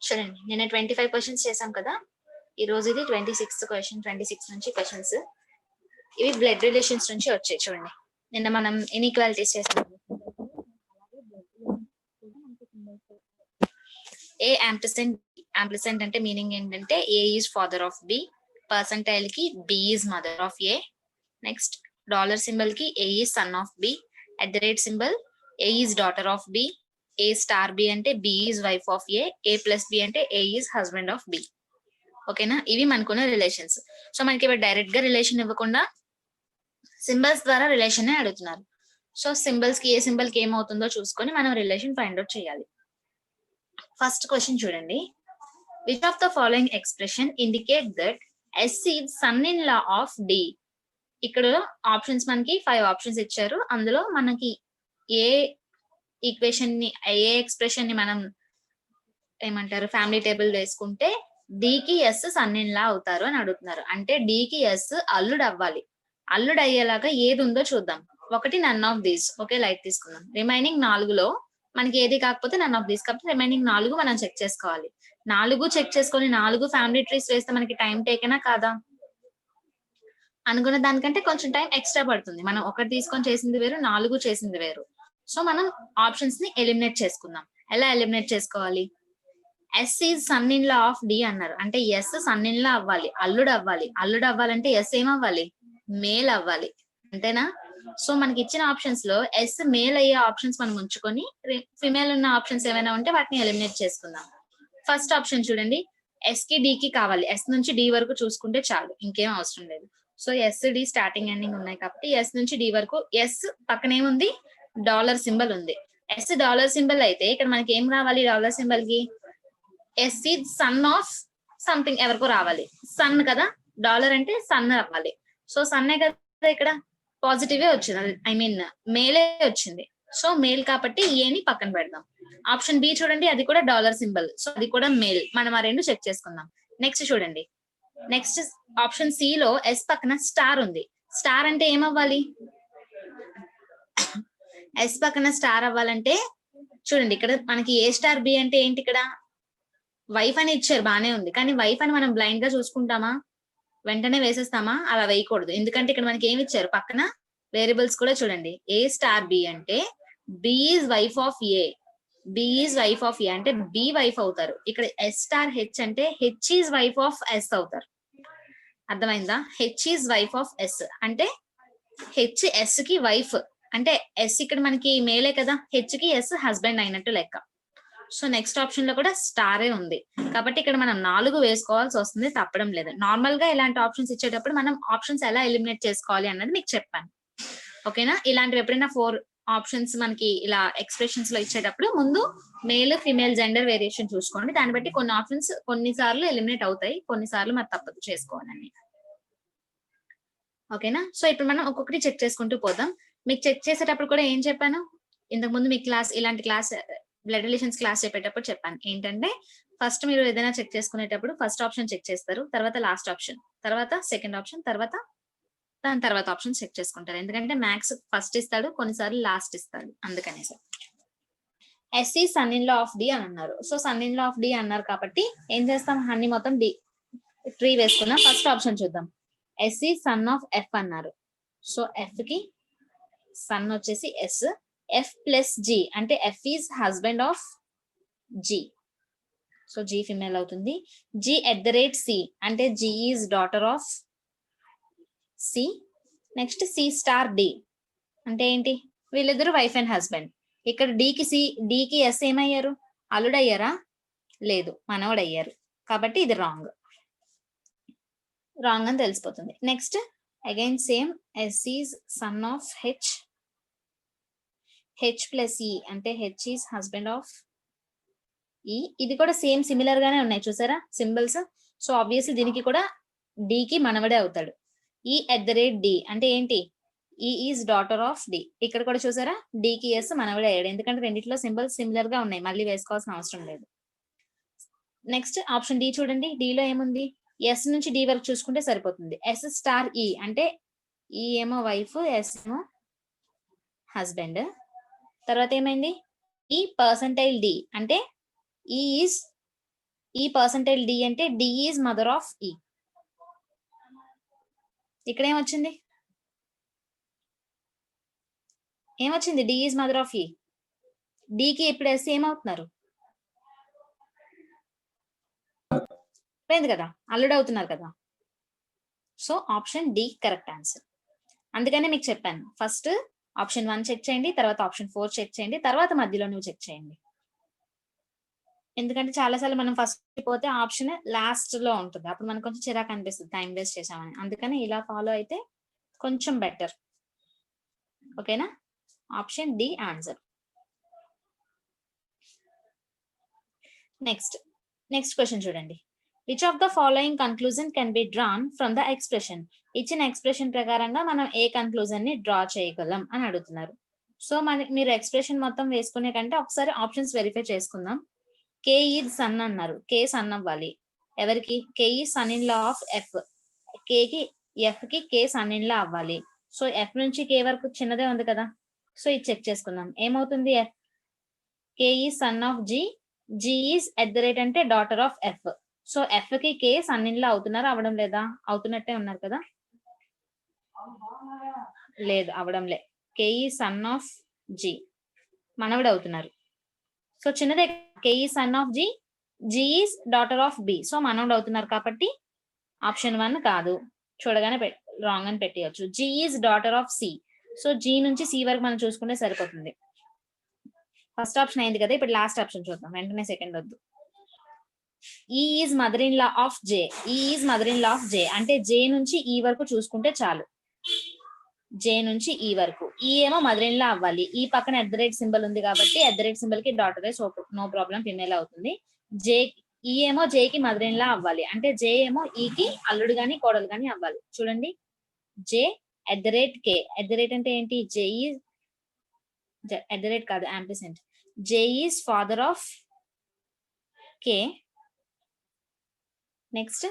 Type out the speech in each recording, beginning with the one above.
చూడండి నిన్న 25 క్వశ్చన్స్ చేసాం కదా, ఈ రోజు ఇది 26th క్వశ్చన్. 26 నుంచి క్వశ్చన్స్ ఇవి బ్లడ్ రిలేషన్స్ నుంచి వచ్చాయి. చూడండి నిన్న మనం ఇన్ఈక్వాలిటీస్ చేసాం. ఏ యాంప్లిసెంట్ అంటే మీనింగ్ ఏంటంటే A is father of B, percentile కి B is mother of A, next dollar symbol కి A is son of B, at the rate symbol A is daughter of B, A star B అంటే B is wife of A plus B అంటే A is husband of B. ఓకేనా, ఇవి మనకున్న relations. So మనకి ఇప్పుడు direct గా relation ఇవ్వకుండా symbols ద్వారా రిలేషన్ అడుగుతున్నారు. సో సింబల్స్ కి ఏ సింబల్ కి ఏమవుతుందో చూసుకొని మనం రిలేషన్ ఫైండ్ అవుట్ చేయాలి. ఫస్ట్ క్వశ్చన్ చూడండి, which of the following expression indicate that S is son in law of D. ఇక్కడ ఆప్షన్స్ మనకి 5 ఆప్షన్స్ ఇచ్చారు. అందులో మనకి ఏ ఈక్వేషన్ ని, ఏ ఎక్స్ప్రెషన్ ని మనం ఏమంటారు ఫ్యామిలీ టేబుల్ వేసుకుంటే డి కి ఎస్ సన్ ఇన్ లా అవుతారు అని అడుగుతున్నారు. అంటే డి కి ఎస్ అల్లుడు అవ్వాలి. అల్లుడు అయ్యేలాగా ఏది ఉందో చూద్దాం. ఒకటి none of these. Okay, light తీసుకుందాం. రిమైనింగ్ 4లో మనకి ఏది కాకపోతే నన్ ఆఫ్ దీస్, కాబట్టి రిమైనింగ్ 4 మనం చెక్ చేసుకోవాలి. 4 చెక్ చేసుకొని 4 ఫ్యామిలీ ట్రీస్ వేస్తే మనకి టైం టేకేనా కాదా? అనుకున్న దానికంటే కొంచెం టైం ఎక్స్ట్రా పడుతుంది. మనం ఒకటి తీసుకొని చేసింది వేరు, 4 చేసింది వేరు. సో మనం ఆప్షన్స్ ని ఎలిమినేట్ చేసుకుందాం. ఎలా ఎలిమినేట్ చేసుకోవాలి? S is son in law of D అన్నారు. అంటే ఎస్ సన్ ఇన్ లా అవ్వాలి, అల్లుడు అవ్వాలి. అల్లుడు అవ్వాలంటే ఎస్ ఏమవ్వాలి? మేల్ అవ్వాలి. అంతేనా? సో మనకి ఇచ్చిన ఆప్షన్స్ లో ఎస్ మేల్ అయ్యే ఆప్షన్స్ మనం ఉంచుకొని ఫిమేల్ ఉన్న ఆప్షన్స్ ఏమైనా ఉంటే వాటిని ఎలిమినేట్ చేసుకుందాం. ఫస్ట్ ఆప్షన్ చూడండి, ఎస్ కి డి కి కావాలి. ఎస్ నుంచి డి వరకు చూసుకుంటే చాలు, ఇంకేం అవసరం లేదు. So S D starting ending ఉన్నాయి కాబట్టి ఎస్ నుంచి డి వరకు. ఎస్ పక్కన ఏముంది? డాలర్ సింబల్ ఉంది. ఎస్ డాలర్ సింబల్ అయితే ఇక్కడ మనకి ఏం రావాలి? డాలర్ సింబల్ కి S is son of something ఎవరికో రావాలి. సన్ కదా, డాలర్ అంటే సన్ అవ్వాలి. సో సన్నే కదా, ఇక్కడ పాజిటివే వచ్చింది, ఐ మీన్ మేలే వచ్చింది. సో మేల్ కాబట్టి ఏని పక్కన పెడదాం. ఆప్షన్ బి చూడండి, అది కూడా డాలర్ సింబల్, సో అది కూడా మేల్. మనం ఆ రెండు చెక్ చేసుకుందాం. నెక్స్ట్ చూడండి, నెక్స్ట్ ఆప్షన్ సి లో ఎస్ పక్కన స్టార్ ఉంది. స్టార్ అంటే ఏమవ్వాలి? ఎస్ పక్కన స్టార్ అవ్వాలంటే చూడండి, ఇక్కడ మనకి ఏ స్టార్ బి అంటే ఏంటి? ఇక్కడ వైఫ్ అని ఇచ్చారు, బానే ఉంది. కానీ వైఫ్ అని మనం బ్లైండ్ గా చూసుకుంటామా? వెంటనే వేసేస్తామా? అలా వేయకూడదు. ఎందుకంటే ఇక్కడ మనకి ఏమి ఇచ్చారు? పక్కన వేరియబుల్స్ కూడా చూడండి. ఏ స్టార్ బి అంటే B is wife of A, B is wife of A అంటే బి వైఫ్ అవుతారు. ఇక్కడ ఎస్ స్టార్ హెచ్ అంటే H is wife of S అవుతారు. అర్థమైందా? H is wife of S అంటే హెచ్ ఎస్ కి వైఫ్. అంటే ఎస్ ఇక్కడ మనకి మేలే కదా, హెచ్ కి ఎస్ హస్బెండ్ అయినట్టు లెక్క. సో నెక్స్ట్ ఆప్షన్ లో కూడా స్టారే ఉంది కాబట్టి ఇక్కడ మనం 4 వేసుకోవాల్సి వస్తుంది, తప్పడం లేదు. నార్మల్ గా ఇలాంటి ఆప్షన్స్ ఇచ్చేటప్పుడు మనం ఆప్షన్స్ ఎలా ఎలిమినేట్ చేసుకోవాలి అన్నది మీకు చెప్పాను. ఓకేనా? ఇలాంటివి ఎప్పుడైనా 4 ఆప్షన్స్ మనకి ఇలా ఎక్స్ప్రెషన్స్ లో ఇచ్చేటప్పుడు ముందు మేల్ ఫిమేల్ జెండర్ వేరియేషన్ చూసుకోండి. దాన్ని బట్టి కొన్ని ఆప్షన్స్ కొన్నిసార్లు ఎలిమినేట్ అవుతాయి, కొన్నిసార్లు మరి తప్పదు చేసుకోవాలని. ఓకేనా? సో ఇప్పుడు మనం ఒక్కొక్కటి చెక్ చేసుకుంటూ పోదాం. మీకు చెక్ చేసేటప్పుడు కూడా ఏం చెప్పాను ఇంతకు ముందు? మీ క్లాస్ ఇలాంటి క్లాస్ బ్లడ్ రిలేషన్స్ క్లాస్ చెప్పేటప్పుడు చెప్పాను ఏంటంటే, ఫస్ట్ మీరు ఏదైనా చెక్ చేసుకునేటప్పుడు ఫస్ట్ ఆప్షన్ చెక్ చేస్తారు, తర్వాత లాస్ట్ ఆప్షన్, తర్వాత సెకండ్ ఆప్షన్, తర్వాత దాని తర్వాత ఆప్షన్ చెక్ చేసుకుంటారు. ఎందుకంటే మ్యాథ్స్ ఫస్ట్ ఇస్తాడు, కొన్నిసార్లు లాస్ట్ ఇస్తాడు, అందుకనేసి. S is son in law of D అని అన్నారు. So son in law of D అన్నారు కాబట్టి ఏం చేస్తాం? అన్ని మొత్తం డి ట్రీ వేసుకున్నాం. ఫస్ట్ ఆప్షన్ చూద్దాం. S is son of F అన్నారు. సో ఎఫ్ కి సన్ వచ్చేసి ఎస్, ఎఫ్ ప్లస్ జి అంటే F is husband of G, so G female అవుతుంది. G at the rate C అంటే G is daughter of C. Next C star D అంటే ఏంటి? వీళ్ళిద్దరు wife and husband. ఇక్కడ D కి yes ఏమయ్యారు? అల్లుడు అయ్యారా? లేదు, మనవడు అయ్యారు. కాబట్టి ఇది రాంగ్ అని తెలిసిపోతుంది. Next again same, S is son of H, H plus E అంటే హెచ్ ఈజ్ హస్బెండ్ ఆఫ్ ఈ. ఇది కూడా సేమ్ సిమిలర్ గానే ఉన్నాయి చూసారా సింబల్స్. సో ఆబ్వియస్లీ దీనికి కూడా డి కి మనవడే అవుతాడు. ఈ ఎట్ ద రేట్ డి అంటే ఏంటి? ఈ ఈజ్ డాటర్ ఆఫ్ డి. ఇక్కడ కూడా చూసారా డి కి ఎస్ మనవడే అయ్యాడు, ఎందుకంటే రెండిట్లో సింబల్స్ సిమిలర్ గా ఉన్నాయి, మళ్ళీ వేసుకోవాల్సిన అవసరం లేదు. నెక్స్ట్ ఆప్షన్ డి చూడండి, డి లో ఏముంది? ఎస్ నుంచి డి వరకు చూసుకుంటే సరిపోతుంది. ఎస్ స్టార్ ఈ అంటే ఈ ఏమో వైఫ్, ఎస్ ఏమో హస్బెండ్. తర్వాత ఏమైంది? ఈ పర్సంటైల్ డి అంటే ఈ ఈజ్ ఈ పర్సంటైల్ డి అంటే డి ఈజ్ మదర్ ఆఫ్ ఈ. ఇక్కడ ఏమొచ్చింది? ఏమొచ్చింది? డి ఈజ్ మదర్ ఆఫ్ ఈ. డికి ఇప్పుడు ఎస్ ఏమవుతున్నారు? పోయింది కదా, అల్లుడు అవుతున్నారు కదా. So option D correct answer. అందుకనే మీకు చెప్పాను, ఫస్ట్ ఆప్షన్ 1 చెక్ చేయండి, తర్వాత ఆప్షన్ 4 చెక్ చేయండి, తర్వాత మధ్యలో నువ్వు చెక్ చేయండి. ఎందుకంటే చాలాసార్లు మనం ఫస్ట్ పోతే ఆప్షన్ లాస్ట్ లో ఉంటుంది, అప్పుడు మనకు కొంచెం చిరాకు అనిపిస్తుంది టైం వేస్ట్ చేసామని. అందుకని ఇలా ఫాలో అయితే కొంచెం బెటర్. ఓకేనా? Option D answer. Next question చూడండి. Which of the following conclusion can be drawn from the expression? ఇచ్చిన ఎక్స్ప్రెషన్ ప్రకారంగా మనం ఏ కన్క్లూజన్ ని డ్రా చేయగలం అని అడుగుతున్నారు. సో మీరు ఎక్స్ప్రెషన్ మొత్తం వేసుకునే కంటే ఒకసారి ఆప్షన్స్ వెరిఫై చేసుకుందాం. కే ఈజ్ సన్ అన్నారు, కే సన్ అవ్వాలి ఎవరికి? కే ఈ son in law of F. కేకి ఎఫ్ కి కే సన్ ఇన్ లా అవ్వాలి. సో ఎఫ్ నుంచి కే వరకు చిన్నదే ఉంది కదా, సో ఇది చెక్ చేసుకుందాం. ఏమవుతుంది? ఎఫ్ కే ఈ son of G, G is at the rate అంటే daughter of F. So F కి కే సన్ ఇన్ లా అవుతున్నారు, అవడం లేదా? అవుతున్నట్టే ఉన్నారు కదా. లేదు, అవడం లే. కే ఈ సన్ ఆఫ్ జి మనవడు అవుతున్నారు. సో చిన్నదే. కే ఈ son of G, G is daughter of B. So మనవడు అవుతున్నారు కాబట్టి ఆప్షన్ 1 కాదు, చూడగానే రాంగ్ అని పెట్టేయచ్చు. G is daughter of C. So G నుంచి సి వరకు మనం చూసుకుంటే సరిపోతుంది. ఫస్ట్ ఆప్షన్ అయింది కదా, ఇప్పుడు లాస్ట్ ఆప్షన్ చూద్దాం, వెంటనే సెకండ్ వద్దు. E is mother in law of J. E is mother in law of J అంటే జే నుంచి ఈ వరకు చూసుకుంటే చాలు. జే నుంచి ఈ వరకు. ఈ ఏమో మదర్ ఇన్ లా అవ్వాలి, ఈ పక్కన ఎట్ ద రేట్ సింబల్ ఉంది కాబట్టి ఎట్ ద రేట్ సింబల్ కి daughter so no problem, female అవుతుంది. జే ఈ ఏమో జే కి మదర్ ఇన్ లా అవ్వాలి, అంటే జే ఏమో ఈకి అల్లుడు గాని కోడలు గాని అవ్వాలి. చూడండి, J at the rate K. At the rate అంటే ఏంటి? J is at the rate కాదు, ampersand. J is father of K. Next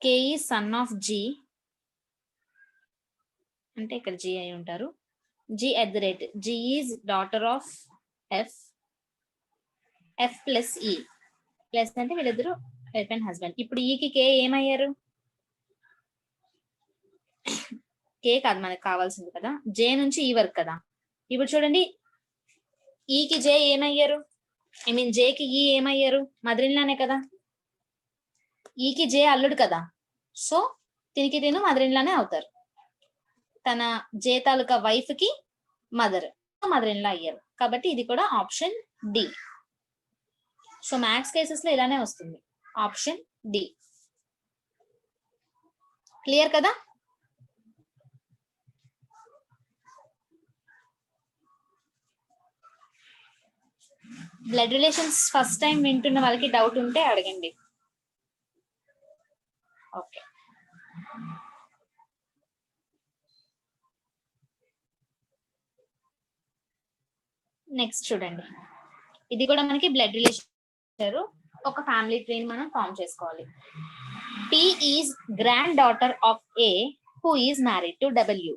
K is son of G అంటే ఇక్కడ జి అయి ఉంటారు. G at the rate G is daughter of F. F plus E. Plus అంటే వీళ్ళిద్దరు wife and husband. ఇప్పుడు ఈకి కే ఏమయ్యారు? కే కాదు మనకు కావాల్సింది కదా, జే నుంచి ఈ వరకు కదా. ఇప్పుడు చూడండి, ఈకి జే ఏమయ్యారు? ఐ మీన్ జేకి ఈ ఏమయ్యారు? మదర్ ఇన్ లానే కదా. ఈకి జే అల్లుడు కదా, సో తినికి తిను మదర్ ఇన్ లానే అవుతారు. తన జే తాలూకా వైఫ్ కి మదర్ ఇన్ లా అయ్యారు కాబట్టి ఇది కూడా option D. So maths cases లో ఇలానే వస్తుంది, ఆప్షన్ డి. క్లియర్ కదా? బ్లడ్ రిలేషన్స్ ఫస్ట్ టైం వింటున్న వాళ్ళకి డౌట్ ఉంటే అడగండి. ఓకే, నెక్స్ట్ చూడండి. ఇది కూడా మనకి బ్లడ్ రిలేషన్, ఒక ఫ్యామిలీ ట్రీని మనం ఫామ్ చేసుకోవాలి. P is granddaughter of A who is married to W.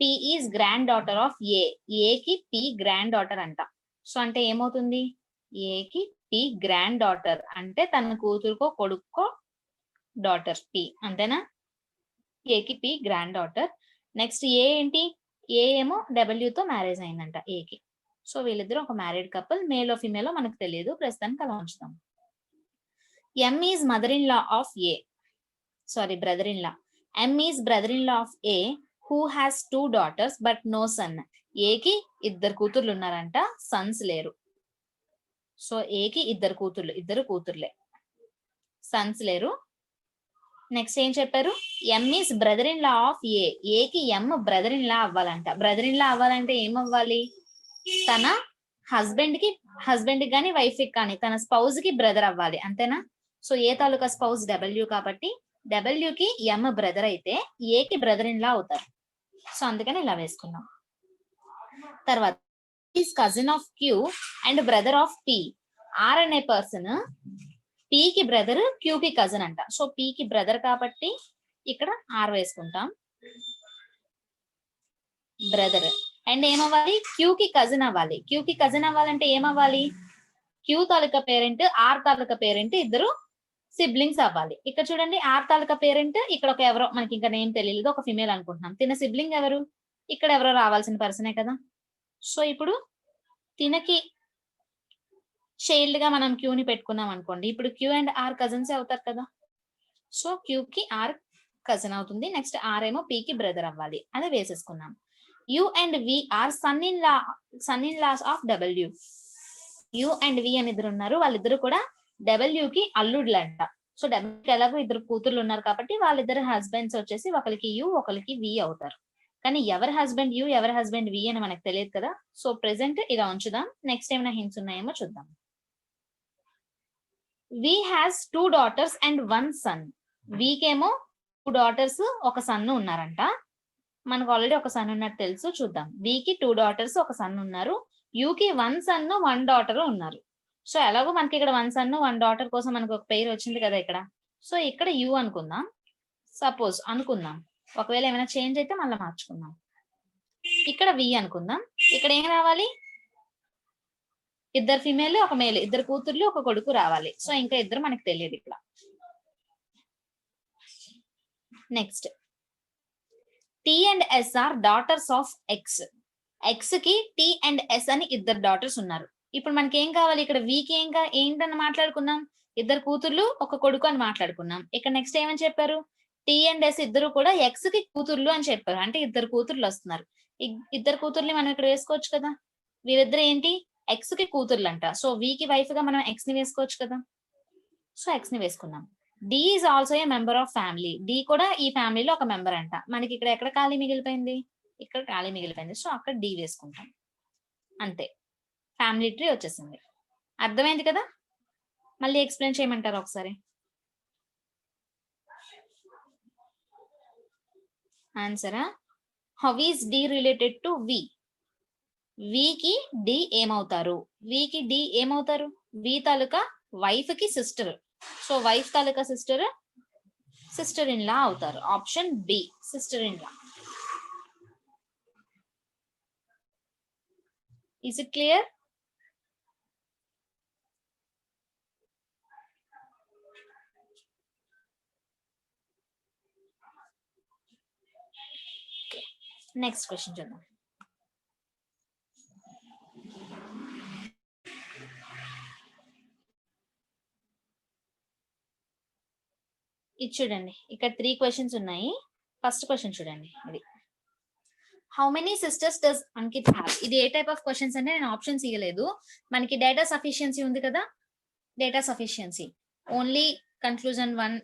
P is granddaughter of A. ఏకి పి గ్రాండ్ డాటర్ అంట. సో అంటే ఏమవుతుంది? ఏకి పి గ్రాండ్ డాటర్ అంటే తన కూతురుకో కొడుకో డాటర్ పి, అంతేనా? ఏకి పి గ్రాండ్ డాటర్. నెక్స్ట్ ఏ ఏంటి? ఏ ఏమో డబ్ల్యూతో మ్యారేజ్ అయిందంట ఏకి. సో వీళ్ళిద్దరు ఒక మ్యారీడ్ కపుల్, మేలో ఫిమేలో మనకు తెలియదు, ప్రస్తుతానికి అలా ఉంచుతాం. M is mother in law of A, sorry brother in law. M is brother in law of A who has 2 daughters but no son. ఏకి 2 కూతుర్లు ఉన్నారంట, సన్స్ లేరు. సో ఏకి 2 కూతుర్లే, సన్స్ లేరు. నెక్స్ట్ ఏం చెప్పారు? M is brother in law of A. ఏకి M brother in law అవ్వాలంట. బ్రదర్ ఇన్ లా అవ్వాలంటే ఏమవ్వాలి? తన హస్బెండ్ కి కానీ వైఫ్ కి కానీ తన స్పౌజ్ కి బ్రదర్ అవ్వాలి, అంతేనా? సో ఏ తాలూకా స్పౌజ్ డబ్ల్యూ కాబట్టి డబ్ల్యూ కి ఎం బ్రదర్ అయితే ఏకి బ్రదర్ ఇన్ లా అవుతారు. సో అందుకని ఇలా వేసుకున్నాం. తర్వాత is cousin of Q and brother of P. R అనే పర్సన్ పి కి బ్రదర్, క్యూ కి కజిన్ అంట. సో పి కి బ్రదర్ కాబట్టి ఇక్కడ ఆర్ వేసుకుంటాం, బ్రదర్. అండ్ ఏమవ్వాలి? క్యూ కి కజిన్ అవ్వాలి. క్యూ కి కజిన్ అవ్వాలంటే ఏమవ్వాలి? క్యూ తాలూకా పేరెంట్, ఆర్ తాలూకా పేరెంట్ ఇద్దరు సిబ్లింగ్స్ అవ్వాలి. ఇక్కడ చూడండి ఆర్ తాలూకా పేరెంట్ ఇక్కడ ఒక ఎవరో మనకి ఇంకా నేమ్ తెలియదు, ఒక ఫిమేల్ అనుకుంటున్నాం. తిన సిబ్లింగ్ ఎవరు? ఇక్కడ ఎవరో రావాల్సిన పర్సనే కదా. సో ఇప్పుడు తినకి చైల్డ్ గా మనం క్యూని పెట్టుకున్నాం అనుకోండి. ఇప్పుడు క్యూ అండ్ ఆర్ కజిన్స్ అవుతారు కదా. సో క్యూ కి ఆర్ కజిన్ అవుతుంది. నెక్స్ట్ ఆర్ ఏమో పి కి బ్రదర్ అవ్వాలి. అదే వేసేసుకున్నాం. U and V are son in laws of W. U and V అని ఇద్దరు ఉన్నారు. వాళ్ళిద్దరు కూడా డబ్ల్యూ కి అల్లుడులంట. సో డబ్ల్యూకి ఎలాగో ఇద్దరు కూతుర్లు ఉన్నారు కాబట్టి వాళ్ళిద్దరు హస్బెండ్స్ వచ్చేసి ఒకరికి యు ఒకరికి వి అవుతారు. కానీ ఎవరి హస్బెండ్ యు ఎవరి హస్బెండ్ వి అని మనకు తెలియదు కదా. సో ప్రెసెంట్ ఇలా ఉంచుదాం. నెక్స్ట్ ఏమైనా హింట్స్ ఉన్నాయేమో చూద్దాం. V has 2 daughters and 1 son. వీకేమో 2 daughters ఒక సన్ ఉన్నారంట. మనకు ఆల్రెడీ ఒక సన్ ఉన్నట్టు తెలుసు. చూద్దాం. వీకి 2 daughters ఒక సన్ ఉన్నారు. యూకి 1 son 1 daughter ఉన్నారు. సో ఎలాగో మనకి ఇక్కడ 1 son 1 daughter కోసం మనకు ఒక పేరు వచ్చింది కదా ఇక్కడ. సో ఇక్కడ యు అనుకుందాం. సపోజ్ అనుకుందాం. ఒకవేళ ఏమైనా చేంజ్ అయితే మళ్ళీ మార్చుకుందాం. ఇక్కడ వి అనుకుందాం. ఇక్కడ ఏం రావాలి? ఇద్దరు ఫిమేల్ ఒక మేల్, ఇద్దరు కూతుర్లు ఒక కొడుకు రావాలి. సో ఇంకా ఇద్దరు మనకి తెలియదు ఇక్కడ. Next T and S are daughters of X. X కి టి అండ్ ఎస్ అని ఇద్దరు డాటర్స్ ఉన్నారు. ఇప్పుడు మనకి ఏం కావాలి? ఇక్కడ వీకి ఏంటని మాట్లాడుకున్నాం? ఇద్దరు కూతుర్లు ఒక కొడుకు అని మాట్లాడుకున్నాం. ఇక్కడ నెక్స్ట్ ఏమని చెప్పారు? టి అండ్ ఎస్ ఇద్దరు కూడా ఎక్స్ కి కూతుర్లు అని చెప్పారు. అంటే ఇద్దరు కూతుర్లు వస్తున్నారు. ఇద్దరు కూతుర్ని మనం ఇక్కడ వేసుకోవచ్చు కదా. వీరిద్దరు ఏంటి? ఎక్స్ కి కూతుర్లు అంట. సో వీకి వైఫ్ గా మనం ఎక్స్ ని వేసుకోవచ్చు కదా. సో ఎక్స్ ని వేసుకున్నాం. D is also a member of family. D కూడా ఈ ఫ్యామిలీలో ఒక మెంబర్ అంట. మనకి ఇక్కడ ఎక్కడ ఖాళీ మిగిలిపోయింది? ఇక్కడ ఖాళీ మిగిలిపోయింది. సో అక్కడ డి వేసుకుంటాం. అంతే, ఫ్యామిలీ ట్రీ వచ్చేసింది. అర్థమైంది కదా. మళ్ళీ ఎక్స్ప్లెయిన్ చేయమంటారు ఒకసారి. ఆన్సరా? How is D related to V? వీకి డి ఏమవుతారు? వీకి డి ఏమవుతారు? వి తాలూకా వైఫ్ కి సిస్టర్. సో వైఫ్ తాలూకా సిస్టర్ ఇన్ లా అవుతారు. Option B, sister in law. Is it clear? Next question చూద్దాం. ఇది చూడండి, ఇక్కడ 3 క్వశ్చన్స్ ఉన్నాయి. ఫస్ట్ క్వశ్చన్ చూడండి. ఇది how many sisters does Ankit have? ఇది ఏ టైప్ ఆఫ్ క్వశ్చన్స్ అంటే నేను ఆప్షన్స్ ఇవ్వలేదు. మనకి డేటా సఫిషియన్సీ ఉంది కదా. Data sufficiency only conclusion 1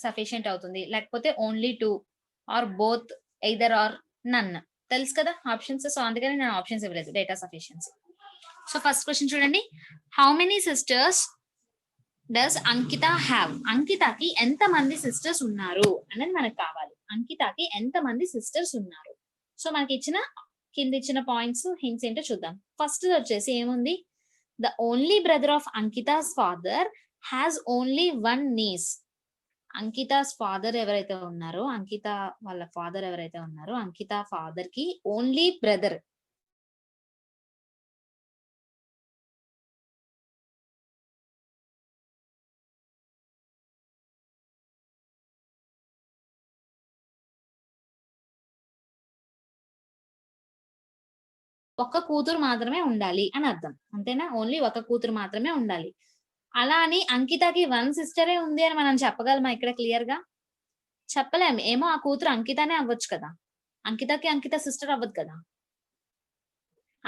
sufficient అవుతుంది, లేకపోతే only 2 or both, either or none. తెలుసు కదా ఆప్షన్స్. సో అందుకని నేను ఆప్షన్స్ ఇవ్వలేదు. Data sufficiency. So first question చూడండి. How many sisters does Ankita have? అంకితకి ఎంత మంది సిస్టర్స్ ఉన్నారు అనేది మనకు కావాలి. అంకితకి ఎంత మంది సిస్టర్స్ ఉన్నారు? సో మనకి కింద ఇచ్చిన పాయింట్స్, హింట్స్ ఏంటో చూద్దాం. ఫస్ట్ వచ్చేసి ఏముంది? The only brother of Ankita's father has only 1 niece. Ankita's father ఎవరైతే ఉన్నారో, అంకిత వాళ్ళ ఫాదర్ ఎవరైతే ఉన్నారో, అంకిత ఫాదర్ కి ఓన్లీ బ్రదర్ ఒక్క కూతురు మాత్రమే ఉండాలి అని అర్థం. అంతేనా? ఓన్లీ ఒక కూతురు మాత్రమే ఉండాలి. అలా అని అంకితకి 1 సిస్టరే ఉంది అని మనం చెప్పగలమా ఇక్కడ క్లియర్ గా? చెప్పలేము. ఏమో ఆ కూతురు అంకితనే అవ్వచ్చు కదా. అంకితకి అంకిత సిస్టర్ అవ్వదు కదా.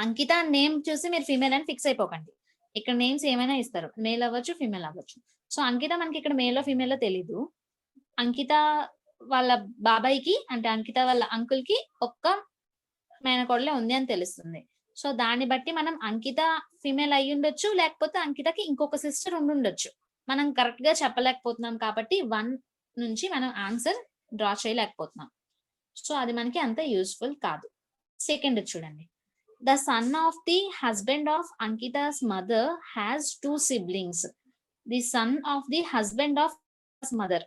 అంకిత నేమ్ చూసి మీరు ఫీమేల్ అని ఫిక్స్ అయిపోకండి. ఇక్కడ నేమ్స్ ఏమైనా ఇస్తారు, మేల్ అవ్వచ్చు, ఫీమేల్ అవ్వచ్చు. సో అంకిత మనకి ఇక్కడ మేలో ఫీమేల్ తెలీదు. అంకిత వాళ్ళ బాబాయ్కి అంటే అంకిత వాళ్ళ అంకుల్ కి ఒక్క మేనకోడలే ఉంది అని తెలుస్తుంది. సో దాన్ని బట్టి మనం అంకిత ఫీమేల్ అయ్యి ఉండొచ్చు, లేకపోతే అంకితకి ఇంకొక సిస్టర్ ఉండుండొచ్చు. మనం కరెక్ట్ గా చెప్పలేకపోతున్నాం కాబట్టి 1 నుంచి మనం ఆన్సర్ డ్రా చేయలేకపోతున్నాం. సో అది మనకి అంత యూస్ఫుల్ కాదు. సెకండ్ చూడండి. The son of the husband of Ankita's mother has 2 siblings. The son of the husband of mother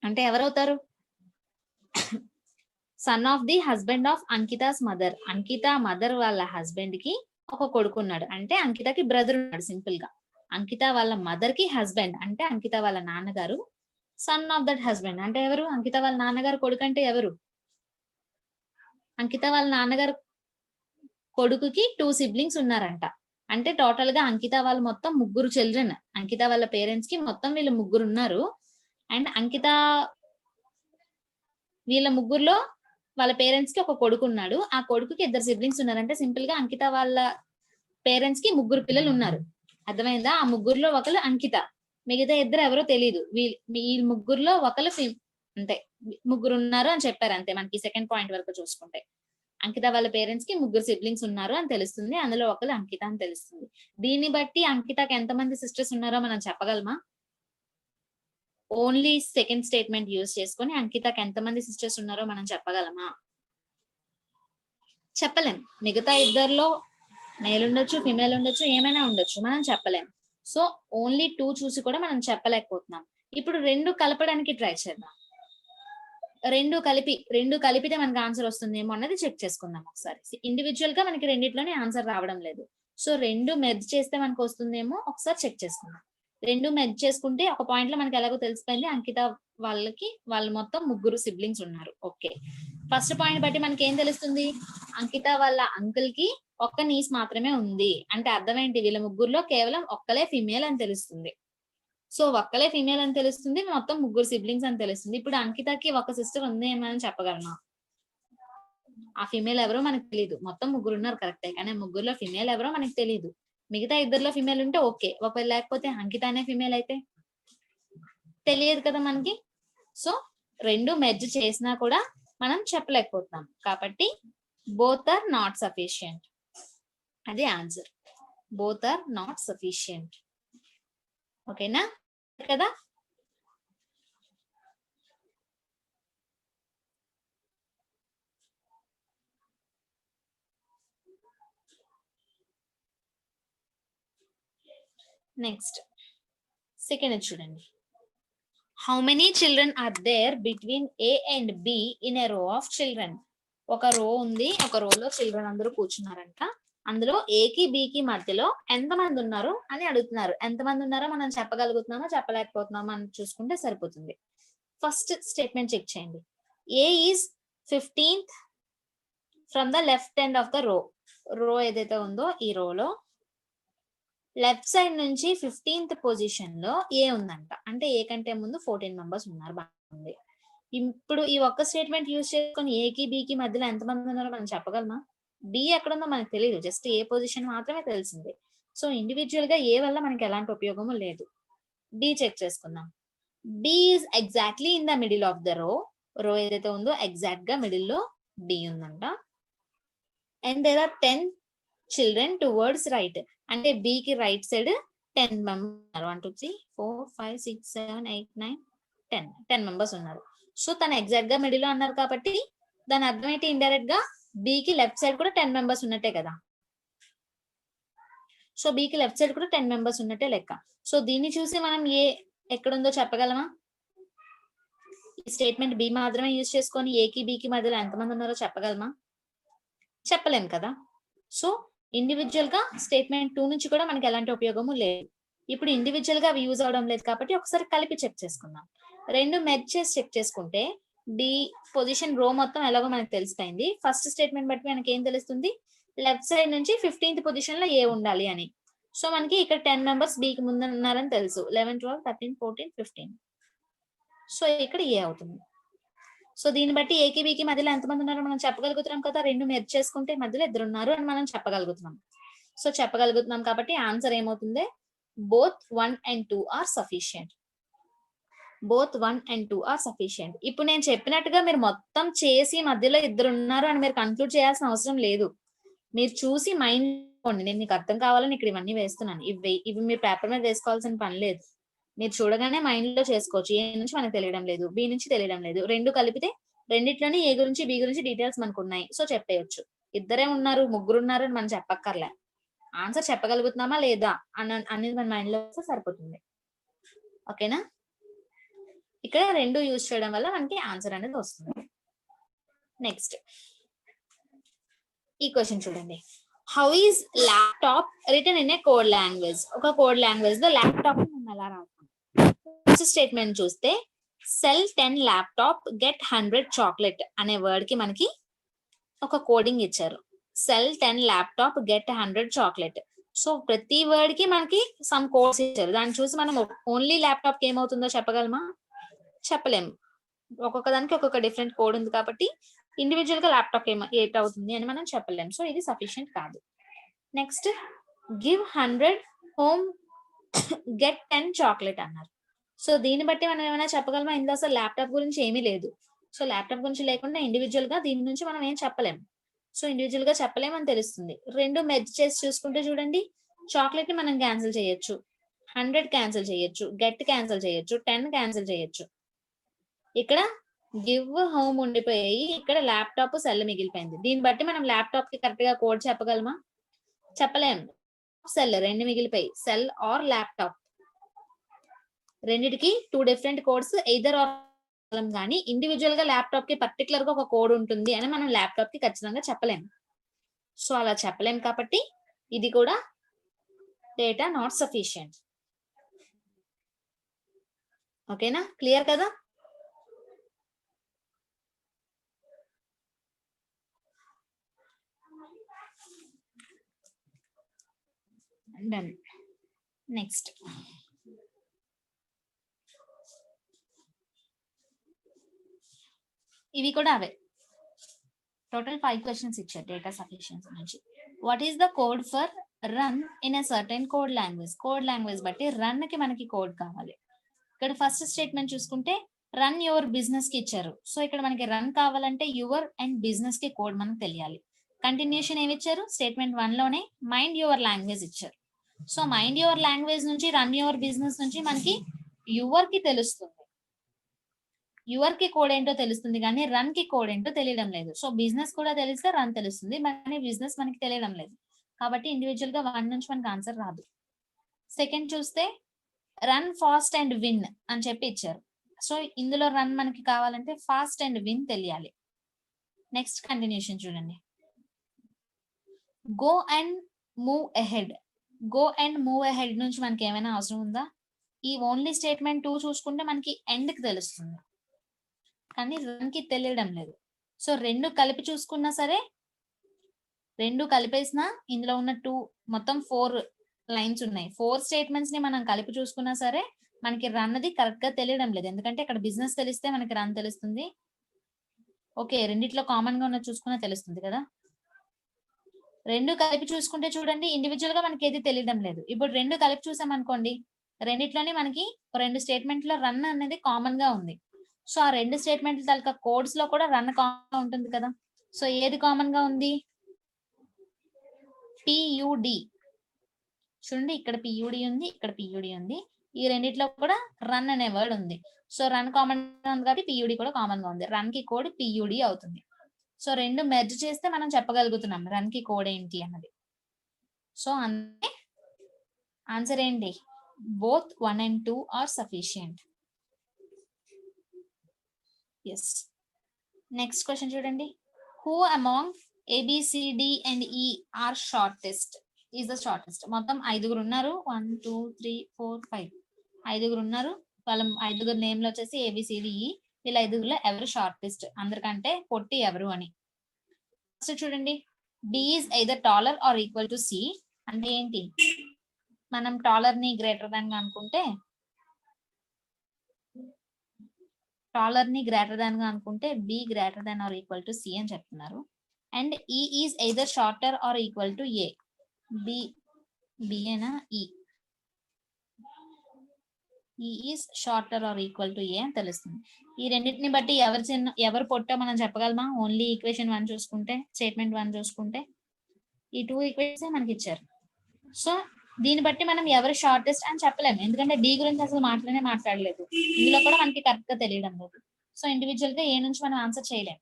అంటే ఎవరవుతారు? Son of the husband of Ankita's mother. Ankita mother వాళ్ళ హస్బెండ్ కి ఒక కొడుకు ఉన్నాడు, అంటే అంకితకి బ్రదర్ ఉన్నాడు. సింపుల్ గా అంకిత వాళ్ళ మదర్ కి హస్బెండ్, అంటే అంకిత వాళ్ళ నాన్నగారు. సన్ ఆఫ్ దట్ హస్బెండ్ అంటే ఎవరు? అంకిత వాళ్ళ నాన్నగారు కొడుకు అంటే ఎవరు? అంకిత వాళ్ళ నాన్నగారు కొడుకుకి 2 సిబ్లింగ్స్ ఉన్నారంట. అంటే టోటల్ గా అంకిత వాళ్ళు మొత్తం 3 చిల్డ్రన్. అంకిత వాళ్ళ పేరెంట్స్ కి మొత్తం వీళ్ళు 3 ఉన్నారు. అండ్ అంకిత వీళ్ళ 3లో వాళ్ళ పేరెంట్స్ కి ఒక కొడుకు ఉన్నాడు. ఆ కొడుకుకి 2 సిబ్లింగ్స్ ఉన్నారు. అంటే సింపుల్ గా అంకిత వాళ్ళ పేరెంట్స్ కి 3 పిల్లలు ఉన్నారు. అర్థమైందా? ఆ 3లో ఒకరు అంకిత, మిగతా 2 ఎవరో తెలియదు. ఈ 3లో ఒకరు అంటే 3 ఉన్నారు అని చెప్పారు అంతే. మనకి సెకండ్ పాయింట్ వరకు చూసుకుంటే అంకిత వాళ్ళ పేరెంట్స్ కి 3 సిబ్లింగ్స్ ఉన్నారు అని తెలుస్తుంది. అందులో ఒకరు అంకిత అని తెలుస్తుంది. దీన్ని బట్టి అంకితకి ఎంతమంది సిస్టర్స్ ఉన్నారో మనం చెప్పగలమా? ఓన్లీ సెకండ్ స్టేట్మెంట్ యూజ్ చేసుకొని అంకితకి ఎంతమంది సిస్టర్స్ ఉన్నారో మనం చెప్పగలమా? చెప్పలేం. మిగతా 2లో మేల్ ఉండొచ్చు, ఫిమేల్ ఉండొచ్చు, ఏమైనా ఉండొచ్చు, మనం చెప్పలేం. సో ఓన్లీ 2 చూసి కూడా మనం చెప్పలేకపోతున్నాం. ఇప్పుడు 2 కలపడానికి ట్రై చేద్దాం. రెండు కలిపితే మనకి ఆన్సర్ వస్తుందేమో అన్నది చెక్ చేసుకుందాం ఒకసారి. ఇండివిజువల్ గా మనకి రెండిట్లోనే ఆన్సర్ రావడం లేదు. సో 2 మెర్జ్ చేస్తే మనకు వస్తుందేమో ఒకసారి చెక్ చేసుకుందాం. 2 మెర్జ్ చేసుకుంటే ఒక పాయింట్ లో మనకి ఎలాగో తెలిసిపోయింది, అంకిత వాళ్ళు మొత్తం 3 సిబ్లింగ్స్ ఉన్నారు. ఓకే, ఫస్ట్ పాయింట్ బట్టి మనకి ఏం తెలుస్తుంది? అంకిత వాళ్ళ అంకుల్ కి ఒక్క నీస్ మాత్రమే ఉంది. అంటే అర్థం ఏంటి? వీళ్ళ 3లో కేవలం ఒక్కలే ఫిమేల్ అని తెలుస్తుంది. సో ఒక్కలే ఫీమేల్ అని తెలుస్తుంది, మొత్తం 3 సిబ్లింగ్స్ అని తెలుస్తుంది. ఇప్పుడు అంకితకి ఒక సిస్టర్ ఉంది ఏమని చెప్పగలమా? ఆ ఫీమేల్ ఎవరో మనకు తెలియదు. మొత్తం 3 ఉన్నారు కరెక్టే, కానీ 3లో ఫీమేల్ ఎవరో మనకు తెలియదు. మిగతా 2లో ఫీమేల్ ఉంటే ఓకే, ఒకవేళ లేకపోతే అంకిత అనే ఫీమేల్ అయితే తెలియదు కదా మనకి. సో 2 మెర్జ్ చేసినా కూడా మనం చెప్పలేకపోతున్నాం. కాబట్టి బోత్ ఆర్ నాట్ సఫిషియంట్, అది ఆన్సర్. Both are not sufficient. ఓకేనా కదా? నెక్స్ట్ సెకండ్ చూడండి. How many children are there between A and B in a row of children? ఒక రో ఉంది, ఒక రోలో చిల్డ్రన్ అందరూ కూర్చున్నారంట. అందులో ఏకి బికి మధ్యలో ఎంతమంది ఉన్నారు అని అడుగుతున్నారు. ఎంతమంది ఉన్నారో మనం చెప్పగలుగుతున్నామో చెప్పలేకపోతున్నామో అని చూసుకుంటే సరిపోతుంది. ఫస్ట్ స్టేట్మెంట్ చెక్ చేయండి. A is 15th from the left end of the row. Row ఏదైతే ఉందో ఈ రోలో లెఫ్ట్ సైడ్ నుంచి 15th పొజిషన్ లో ఏ ఉందంట. అంటే ఏ కంటే ముందు 14 మెంబర్స్ ఉన్నారు. బాగుంది. ఇప్పుడు ఈ ఒక్క స్టేట్మెంట్ యూజ్ చేసుకొని ఏకి బికి మధ్యలో ఎంతమంది ఉన్నారో మనం చెప్పగలమా? బి ఎక్కడుందో మనకు తెలియదు, జస్ట్ ఏ పొజిషన్ మాత్రమే తెలిసింది. సో ఇండివిజువల్ గా ఏ వల్ల మనకి ఎలాంటి ఉపయోగము లేదు. బి చెక్ చేసుకుందాం. B is exactly in the middle of the row. Row ఏదైతే ఉందో ఎగ్జాక్ట్ గా మిడిల్ లో బి ఉందంట. And there are 10 children towards right. అంటే బి కి రైట్ సైడ్ 10 మెంబర్స్ 1 2 3 4 5 6 7 8 9 10 మెంబర్స్ ఉన్నారు. సో తను ఎగ్జాక్ట్ గా మిడిల్ లో అన్నారు కాబట్టి దాని అర్థం ఏంటి? ఇండైరెక్ట్ గా బి కి లెఫ్ట్ సైడ్ కూడా 10 మెంబర్స్ ఉన్నట్టే కదా. సో బి కి లెఫ్ట్ సైడ్ కూడా 10 మెంబర్స్ ఉన్నట్టే లెక్క. సో దీన్ని చూసి మనం ఏ ఎక్కడుందో చెప్పగలమా? ఈ స్టేట్మెంట్ బి మాత్రమే యూజ్ చేసుకొని ఏకి బికి మధ్యలో ఎంతమంది ఉన్నారో చెప్పగలమా? చెప్పలేం కదా. సో ఇండివిజువల్ గా స్టేట్మెంట్ 2 నుంచి కూడా మనకి ఎలాంటి ఉపయోగము లేదు. ఇప్పుడు ఇండివిజువల్ గా యూజ్ అవడం లేదు కాబట్టి ఒకసారి కలిపి చెక్ చేసుకుందాం. 2 మెర్జ్ చేసి చెక్ చేసుకుంటే బి పొజిషన్ రో మొత్తం ఎలాగో మనకు తెలిసిపోయింది. ఫస్ట్ స్టేట్మెంట్ బట్టి మనకి ఏం తెలుస్తుంది? లెఫ్ట్ సైడ్ నుంచి 15th పొజిషన్ లో ఏ ఉండాలి అని. సో మనకి ఇక్కడ 10 మెంబర్స్ బికి ముందు ఉన్నారని తెలుసు. 11 12 13 14 15. సో ఇక్కడ ఏ అవుతుంది. సో దీన్ని బట్టి ఏకి బికి మధ్యలో ఎంతమంది ఉన్నారో మనం చెప్పగలుగుతున్నాం కదా. 2 మెర్జ్ చేసుకుంటే మధ్యలో 2 ఉన్నారు అని మనం చెప్పగలుగుతున్నాం. సో చెప్పగలుగుతున్నాం కాబట్టి ఆన్సర్ ఏమవుతుంది? Both 1 and 2 are sufficient. Both 1 and 2 are sufficient. ఇప్పుడు నేను చెప్పినట్టుగా మీరు మొత్తం చేసి మధ్యలో 2 ఉన్నారు అని మీరు కన్క్లూడ్ చేయాల్సిన అవసరం లేదు. మీరు చూసి మైండ్ నేను మీకు అర్థం కావాలని ఇక్కడ ఇవన్నీ వేస్తున్నాను. ఇవి మీరు పేపర్ మీద వేసుకోవాల్సిన పని లేదు. మీరు చూడగానే మైండ్ లో చేసుకోవచ్చు. ఏ నుంచి మనకు తెలియడం లేదు, బి నుంచి తెలియడం లేదు. 2 కలిపితే రెండిట్లోనే ఏ గురించి బి గురించి డీటెయిల్స్ మనకు ఉన్నాయి. సో చెప్పేయచ్చు. 2 ఉన్నారు 3 ఉన్నారు అని మనం చెప్పక్కర్లే. ఆన్సర్ చెప్పగలుగుతున్నామా లేదా అనేది మన మైండ్ లో వస్తే సరిపోతుంది. ఓకేనా? ఇక్కడ 2 యూజ్ చేయడం వల్ల మనకి ఆన్సర్ అనేది వస్తుంది. నెక్స్ట్ ఈ క్వశ్చన్ చూడండి. How is laptop return in a code language? ఒక కోడ్ లాంగ్వేజ్ లో ల్యాప్టాప్ మనం ఎలా రాస్తాం? ఫస్ట్ స్టేట్మెంట్ చూస్తే సెల్ 10 ల్యాప్టాప్ గెట్ 100 చాక్లెట్ అనే వర్డ్ కి మనకి ఒక కోడింగ్ ఇచ్చారు. Cell 10 laptop get 100 chocolate. So ప్రతి వర్డ్ కి మనకి సమ్ కోడ్స్ ఇచ్చారు. దాన్ని చూసి మనం ఓన్లీ ల్యాప్టాప్ కి ఏమవుతుందో చెప్పగలమా? చెప్పలేము. ఒక్కొక్క దానికి ఒక్కొక్క డిఫరెంట్ కోడ్ ఉంది కాబట్టి ఇండివిజువల్ గా ల్యాప్టాప్ ఏట్ అవుతుంది అని మనం చెప్పలేం. సో ఇది సఫిషియెంట్ కాదు. Next give 100 home get 10 chocolate అన్నారు. సో దీన్ని బట్టి మనం ఏమైనా చెప్పగలమా? ఇందులో అసలు ల్యాప్టాప్ గురించి ఏమీ లేదు. సో ల్యాప్టాప్ గురించి లేకుండా ఇండివిజువల్ గా దీని నుంచి మనం ఏం చెప్పలేం. సో ఇండివిజువల్ గా చెప్పలేమని తెలుస్తుంది. రెండు మెర్జ్ చేసి చూసుకుంటే చూడండి, చాక్లెట్ ని మనం క్యాన్సిల్ చేయొచ్చు, 100 క్యాన్సిల్ చేయొచ్చు, గెట్ క్యాన్సిల్ చేయొచ్చు, 10 క్యాన్సిల్ చేయొచ్చు. ఇక్కడ గివ్ హోమ్ ఉండిపోయాయి, ఇక్కడ ల్యాప్టాప్ సెల్ మిగిలిపోయింది. దీన్ని బట్టి మనం ల్యాప్టాప్ కి కరెక్ట్ గా కోడ్ చెప్పగలమా? చెప్పలేం. సెల్ రెండు మిగిలిపోయి, సెల్ ఆర్ ల్యాప్టాప్ రెండిటికి 2 డిఫరెంట్ కోడ్స్ ఎయిదర్ ఆర్ కానీ ఇండివిజువల్ గా ల్యాప్టాప్ కి పర్టికులర్ గా ఒక కోడ్ ఉంటుంది అని మనం ల్యాప్టాప్ కి ఖచ్చితంగా చెప్పలేం. సో అలా చెప్పలేం కాబట్టి ఇది కూడా డేటా నాట్ సఫిషియంట్. ఓకేనా? క్లియర్ కదా? డన్. నెక్స్ట్ ఇవి కూడా అవే. టోటల్ 5 క్వశ్చన్స్ ఇచ్చారు డేటా సఫిషియన్సీ నుంచి. What is the code for run in a certain code language? Code language బట్టి రన్ కి మనకి కోడ్ కావాలి. ఇక్కడ ఫస్ట్ స్టేట్మెంట్ చూసుకుంటే రన్ యువర్ బిజినెస్ కి ఇచ్చారు. సో ఇక్కడ మనకి రన్ కావాలంటే యువర్ అండ్ బిజినెస్ కి కోడ్ మనకు తెలియాలి. కంటిన్యూషన్ ఏమి ఇచ్చారు? స్టేట్మెంట్ 1 లోనే మైండ్ యువర్ లాంగ్వేజ్ ఇచ్చారు. సో మైండ్ యువర్ లాంగ్వేజ్ నుంచి రన్ యువర్ బిజినెస్ నుంచి మనకి యువర్ కి తెలుస్తుంది, యువర్ కి కోడ్ ఏంటో తెలుస్తుంది, కానీ రన్ కి కోడ్ ఏంటో తెలియడం లేదు. సో బిజినెస్ కూడా తెలిస్తే రన్ తెలుస్తుంది, కానీ బిజినెస్ మనకి తెలియడం లేదు కాబట్టి ఇండివిజువల్ గా 1 నుంచి మనకి ఆన్సర్ రాదు. సెకండ్ చూస్తే రన్ ఫాస్ట్ అండ్ విన్ అని చెప్పి ఇచ్చారు. సో ఇందులో రన్ మనకి కావాలంటే ఫాస్ట్ అండ్ విన్ తెలియాలి. నెక్స్ట్ కంటిన్యూషన్ చూడండి, go and move ahead. Go and move ahead నుంచి మనకి ఏమైనా అవసరం ఉందా? ఈ ఓన్లీ స్టేట్మెంట్ 2 చూసుకుంటే మనకి ఎండ్ కి తెలుస్తుంది, కానీ రన్ కి తెలియడం లేదు. సో రెండు కలిపి చూసుకున్నా సరే, రెండు కలిపేసినా ఇందులో ఉన్న 2 మొత్తం 4 లైన్స్ ఉన్నాయి. 4 స్టేట్మెంట్స్ ని మనం కలిపి చూసుకున్నా సరే మనకి రన్ అది కరెక్ట్ గా తెలియడం లేదు, ఎందుకంటే ఇక్కడ బిజినెస్ తెలిస్తే మనకి రన్ తెలుస్తుంది. ఓకే, రెండిట్లో కామన్ గా ఉన్న చూసుకున్నా తెలుస్తుంది కదా. రెండు కలిపి చూసుకుంటే చూడండి, ఇండివిజువల్ గా మనకి ఏది తెలియడం లేదు. ఇప్పుడు రెండు కలిపి చూసామనుకోండి, రెండిట్లోనే మనకి 2 స్టేట్మెంట్ లో రన్ అనేది కామన్ గా ఉంది. సో ఆ 2 స్టేట్మెంట్ల తాలూకా కోడ్స్ లో కూడా రన్ కామన్ ఉంటుంది కదా. సో ఏది కామన్ గా ఉంది? పియుడి. చూడండి, ఇక్కడ పియుడి ఉంది, ఇక్కడ పియుడి ఉంది. ఈ రెండిట్లో కూడా రన్ అనే వర్డ్ ఉంది. సో రన్ కామన్ గా ఉంది కాబట్టి పియుడి కూడా కామన్ గా ఉంది. రన్ కి కోడ్ పియుడి అవుతుంది. సో రెండు మెర్జ్ చేస్తే మనం చెప్పగలుగుతున్నాం రన్ కి కోడ్ ఏంటి అన్నది. సో అంటే ఆన్సర్ ఏంటి? Both 1 and 2 are sufficient. Yes. Next question చూడండి, who among ABCD and E are shortest? Is the shortest. మొత్తం 5 ఉన్నారు. 1 2 3 4 5 5 ఉన్నారు. వాళ్ళ 5 నేమ్లు వచ్చేసి ABCDE. వీళ్ళ 5లో ఎవరు షార్టెస్ట్, అందరికంటే పొట్టి ఎవరు అని. ఫస్ట్ చూడండి, B is either taller or equal to C. అంటే ఏంటి? మనం టాలర్ ని గ్రేటర్ దాన్ గా అనుకుంటే, B greater than or equal to C అని చెప్తున్నారు. And E is either shorter or equal to A. B అయినా E is shorter or equal to A అని తెలుస్తుంది. ఈ రెండింటిని బట్టి ఎవరు పొట్టో మనం చెప్పగలమా? ఓన్లీ ఈక్వేషన్ 1 చూసుకుంటే, స్టేట్మెంట్ 1 చూసుకుంటే ఈ 2 ఈక్వేషన్స్ మనకి ఇచ్చారు. సో దీన్ని బట్టి మనం ఎవరు షార్టెస్ట్ అని చెప్పలేము, ఎందుకంటే D గురించి అసలు మాట్లాడలేదు. ఇందులో కూడా మనకి కరెక్ట్ గా తెలియడం లేదు. సో ఇండివిజువల్ గా A నుంచి మనం ఆన్సర్ చేయలేము.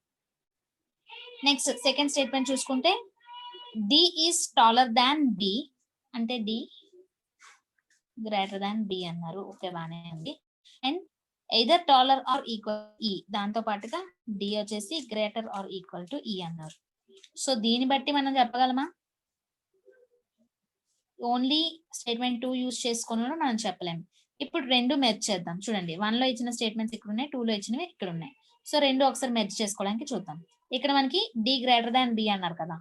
నెక్స్ట్ సెకండ్ స్టేట్మెంట్ చూసుకుంటే D is taller than B, అంటే D గ్రేటర్ దాన్ B అన్నారు. ఓకే, బానే ఉంది. And either taller or equal E, దాంతో పాటుగా D వచ్చేసి greater or equal to E అన్నారు. సో దీన్ని బట్టి మనం చెప్పగలమా ఓన్లీ స్టేట్మెంట్ 2 యూజ్ చేసుకొని కూడా మనం చెప్పలేము. ఇప్పుడు రెండు మెర్జ్ చేద్దాం. చూడండి 1 లో ఇచ్చిన స్టేట్మెంట్స్ ఇక్కడ ఉన్నాయి, 2 లో ఇచ్చినవి ఇక్కడ ఉన్నాయి. సో రెండు ఒకసారి మెర్జ్ చేసుకోవడానికి చూద్దాం. ఇక్కడ మనకి డి గ్రేటర్ దాన్ బి అన్నారు కదా.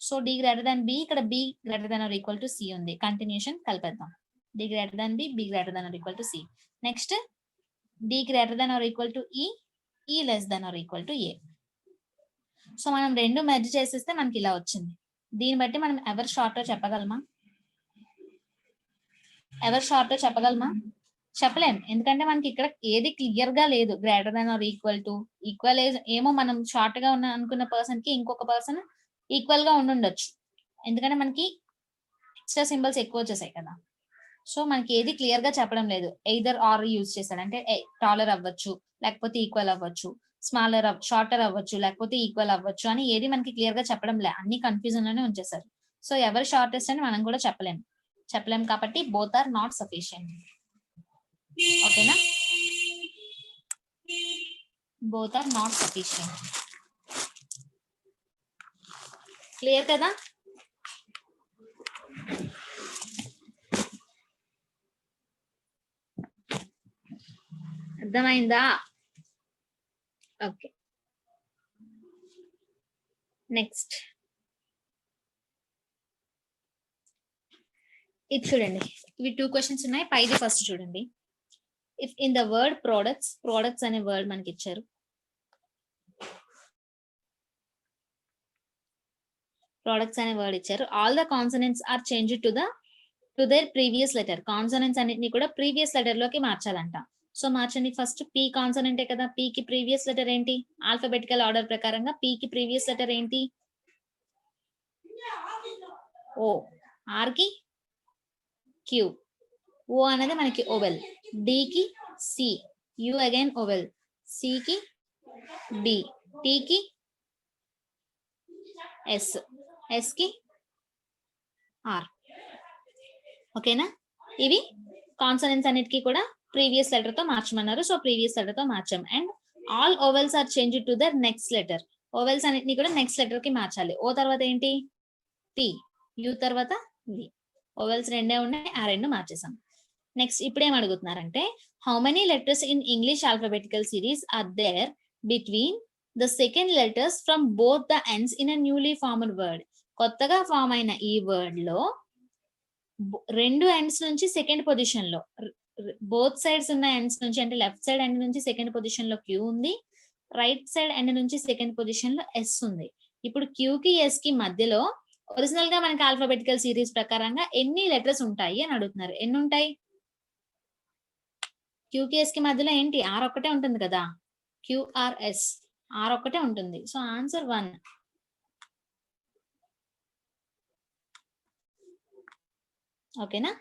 So D greater than B, ఇక్కడ B greater than or equal to C ఉంది. కంటిన్యూషన్ కలిపేద్దాం. D greater than B greater than or equal to C. Next D greater than or equal to E less than or equal to A. So మనం రెండు merge చేసేస్తే మనకి ఇలా వచ్చింది. దీన్ని బట్టి మనం ఎవరు షార్టో చెప్పగలమా? ఎవరు షార్టో చెప్పగలమా? చెప్పలేం. ఎందుకంటే మనకి ఇక్కడ ఏది క్లియర్ గా లేదు. Greater than or equal to, equal ఏమో మనం షార్ట్ గా ఉన్న అనుకున్న పర్సన్ కి ఇంకొక పర్సన్ ఈక్వల్ గా ఉండుండొచ్చు. ఎందుకంటే మనకి ఎక్స్ట్రా సింబల్స్ ఎక్కువ వచ్చేసాయి కదా. సో మనకి ఏది క్లియర్ గా చెప్పడం లేదు. ఎయిదర్ ఆర్ యూజ్ చేశాడు అంటే టాలర్ అవ్వచ్చు, లేకపోతే ఈక్వల్ అవ్వచ్చు, స్మాలర్ షార్టర్ అవ్వచ్చు, లేకపోతే ఈక్వల్ అవ్వచ్చు అని ఏది మనకి క్లియర్ గా చెప్పడం లేదు. అన్ని కన్ఫ్యూజన్ లోనే ఉంచేసారు. సో ఎవరు షార్టెస్ట్ అని మనం కూడా చెప్పలేం కాబట్టి బోత్ ఆర్ నాట్ సఫిషియెంట్. ఓకేనా? Both are not sufficient. Clear కదా? అర్థమైందా? ఓకే, నెక్స్ట్ ఇది చూడండి. ఇవి 2 క్వశ్చన్స్ ఉన్నాయి. పైది ఫస్ట్ చూడండి. If in the word products అనే వర్డ్ మనకి ఇచ్చారు. ప్రోడక్ట్స్ అనే వర్డ్ ఇచ్చారు. All the consonants are change to their previous letter. Consonants అన్నిటిని కూడా ప్రీవియస్ లెటర్ లోకి మార్చాలంట. సో మార్చండి. ఫస్ట్ పి కాన్సనెంటే కదా. పి కి ప్రీవియస్ లెటర్ ఏంటి? ఆల్ఫాబెటికల్ ఆర్డర్ ప్రకారంగా పి కి ప్రీవియస్ లెటర్ ఏంటి? ఓ. ఆర్ కి క్యూ. ఓ అనేది మనకి ఓవెల్. డి కి C. U again vowel. C కి డి. టి కి ఎస్. ఎస్ కి ఆర్. ఓకేనా? ఇవి కాన్సనెంట్స్ అన్నిటికీ కూడా ప్రీవియస్ లెటర్ తో మార్చమన్నారు. సో ప్రీవియస్ లెటర్ తో మార్చాం. And all vowels are change to their next letter. Vowels అన్నిటిని కూడా నెక్స్ట్ లెటర్ కి మార్చాలి. ఓ తర్వాత ఏంటి? పి. యు తర్వాత వి. ఓవెల్స్ రెండే ఉన్నాయి, ఆ రెండు మార్చేసాం. నెక్స్ట్ ఇప్పుడు ఏం అడుగుతున్నారంటే how many letters in English alphabetical series are there between the second letters from both the ends in a newly formed word. కొత్తగా ఫామ్ అయిన ఈ వర్డ్ లో రెండు ఎండ్స్ నుంచి సెకండ్ పొజిషన్ లో, బోత్ సైడ్స్ ఉన్న ఎండ్స్ నుంచి అంటే లెఫ్ట్ సైడ్ ఎండ్ నుంచి సెకండ్ పొజిషన్ లో క్యూ ఉంది, రైట్ సైడ్ ఎండ్ నుంచి సెకండ్ పొజిషన్ లో ఎస్ ఉంది. ఇప్పుడు క్యూ కి ఎస్ కి మధ్యలో ఒరిజినల్ గా మనకి ఆల్ఫాబెటికల్ సిరీస్ ప్రకారంగా ఎన్ని లెటర్స్ ఉంటాయి అని అడుగుతున్నారు. ఎన్ని ఉంటాయి? క్యూకేఎస్ కి మధ్యలో ఏంటి? ఆర్ ఒక్కటే ఉంటుంది కదా. క్యూఆర్ఎస్, ఆర్ ఒక్కటే ఉంటుంది. So answer 1. ఓకేనా?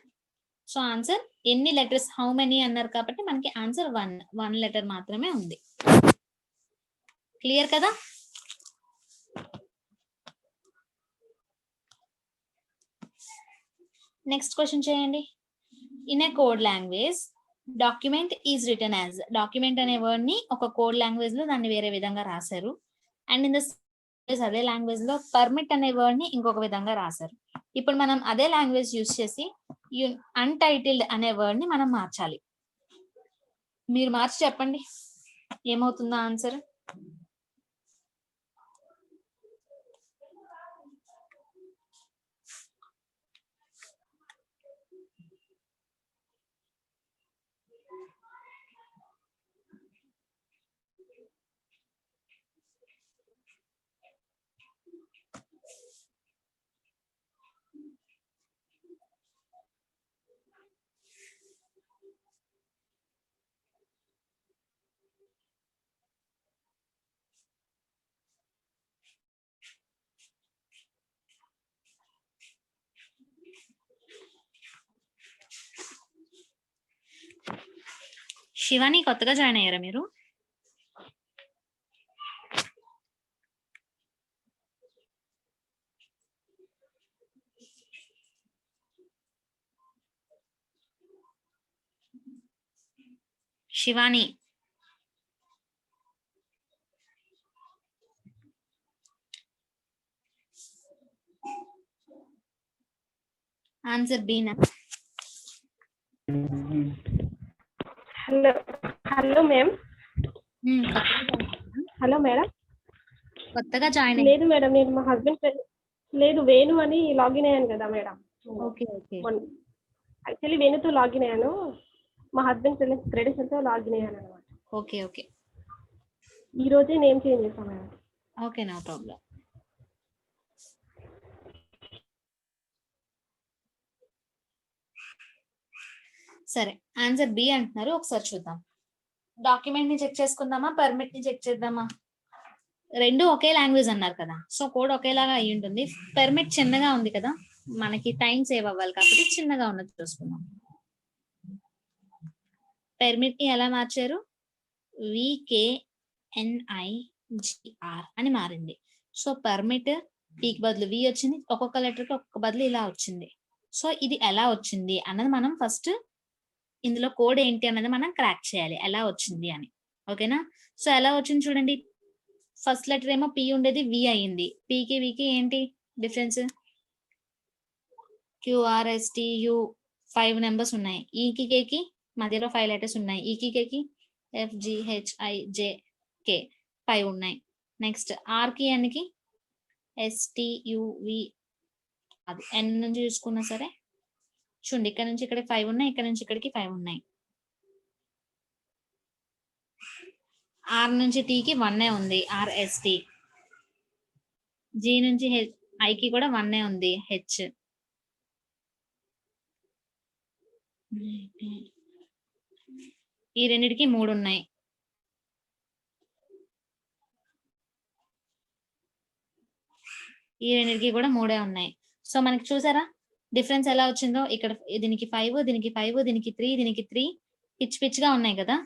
సో ఆన్సర్ ఎన్ని లెటర్స్, హౌ మెనీ అన్నారు కాబట్టి మనకి ఆన్సర్ 1 లెటర్ మాత్రమే ఉంది. క్లియర్ కదా? నెక్స్ట్ క్వశ్చన్ చేయండి. In a code language document is return as. Document అనే వర్డ్ ని ఒక కోడ్ లాంగ్వేజ్ లో దాన్ని వేరే విధంగా రాశారు. అండ్ ఇన్ ద అదే లాంగ్వేజ్ లో పర్మిట్ అనే వర్డ్ ని ఇంకొక విధంగా రాశారు. ఇప్పుడు మనం అదే లాంగ్వేజ్ యూజ్ చేసి అన్టైటిల్డ్ అనే వర్డ్ ని మనం మార్చాలి. మీరు మార్చి చెప్పండి ఏమవుతుందో ఆన్సర్. శివాని కొత్తగా జాయిన్ అయ్యారా మీరు? శివాని ఆన్సర్ బీనా? Hello hello ma'am. Hello madam. కొత్తగా జాయిన్ లేదు మేడం, నేను మా హస్బెండ్ లేదు వేణు అని లాగిన్ అయ్యాను కదా మేడం. ఓకే ఓకే యాక్చువల్లీ వేణుతో లాగిన్ అయ్యాను, మా హస్బెండ్ క్రెడిట్స్తో లాగిన్ అయ్యాను అనమాట. ఓకే ఓకే ఈ రోజే నేమ్ చేంజ్ చేస్తాను మేడం. Okay no problem. సరే ఆన్సర్ బి అంటున్నారు, ఒకసారి చూద్దాం. డాక్యుమెంట్ ని చెక్ చేసుకుందామా, పర్మిట్ ని చెక్ చేద్దామా? రెండు ఒకే లాంగ్వేజ్ అన్నారు కదా, సో కోడ్ ఒకేలాగా అయి ఉంటుంది. పర్మిట్ చిన్నగా ఉంది కదా, మనకి టైం సేవ్ అవ్వాలి కాబట్టి చిన్నగా ఉన్నది చూసుకుందాం. పర్మిట్ ని ఎలా మార్చారు? VKNIGR అని మారింది. సో పర్మిట్ పీకి బదులు వి వచ్చింది, ఒక్కొక్క లెటర్ కి ఒక్కొక్క బదులు ఇలా వచ్చింది. సో ఇది ఎలా వచ్చింది అన్నది మనం ఫస్ట్ ఇందులో కోడ్ ఏంటి అన్నది మనం క్రాక్ చేయాలి, ఎలా వచ్చింది అని. ఓకేనా? సో ఎలా వచ్చింది చూడండి. ఫస్ట్ లెటర్ ఏమో పి ఉండేది వి అయింది. పికి వికి ఏంటి డిఫరెన్స్? QRSTU 5 నెంబర్స్ ఉన్నాయి. ఈకి కేకి మధ్యలో 5 లెటర్స్ ఉన్నాయి. ఈకి కేకి FGHIJK 5 ఉన్నాయి. నెక్స్ట్ ఆర్కి ఎన్కి STUV, అది ఎన్ నుంచి చూసుకున్నా సరే చూడండి, ఇక్కడ నుంచి ఇక్కడికి 5 ఉన్నాయి, ఇక్కడ నుంచి ఇక్కడికి 5 ఉన్నాయి. ఆర్ నుంచి టీకి 1 ఉంది, RST. జీ నుంచి ఐకి కూడా 1 ఉంది, H. ఈ రెండిటికి 3 ఉన్నాయి. ఈ రెండిటికి కూడా 3 ఉన్నాయి. సో మనకి చూసారా డిఫరెన్స్ ఎలా వచ్చిందో? ఇక్కడ దీనికి 5, దీనికి 5, దీనికి 3, దీనికి 3 పిచ్ గా ఉన్నాయి కదా.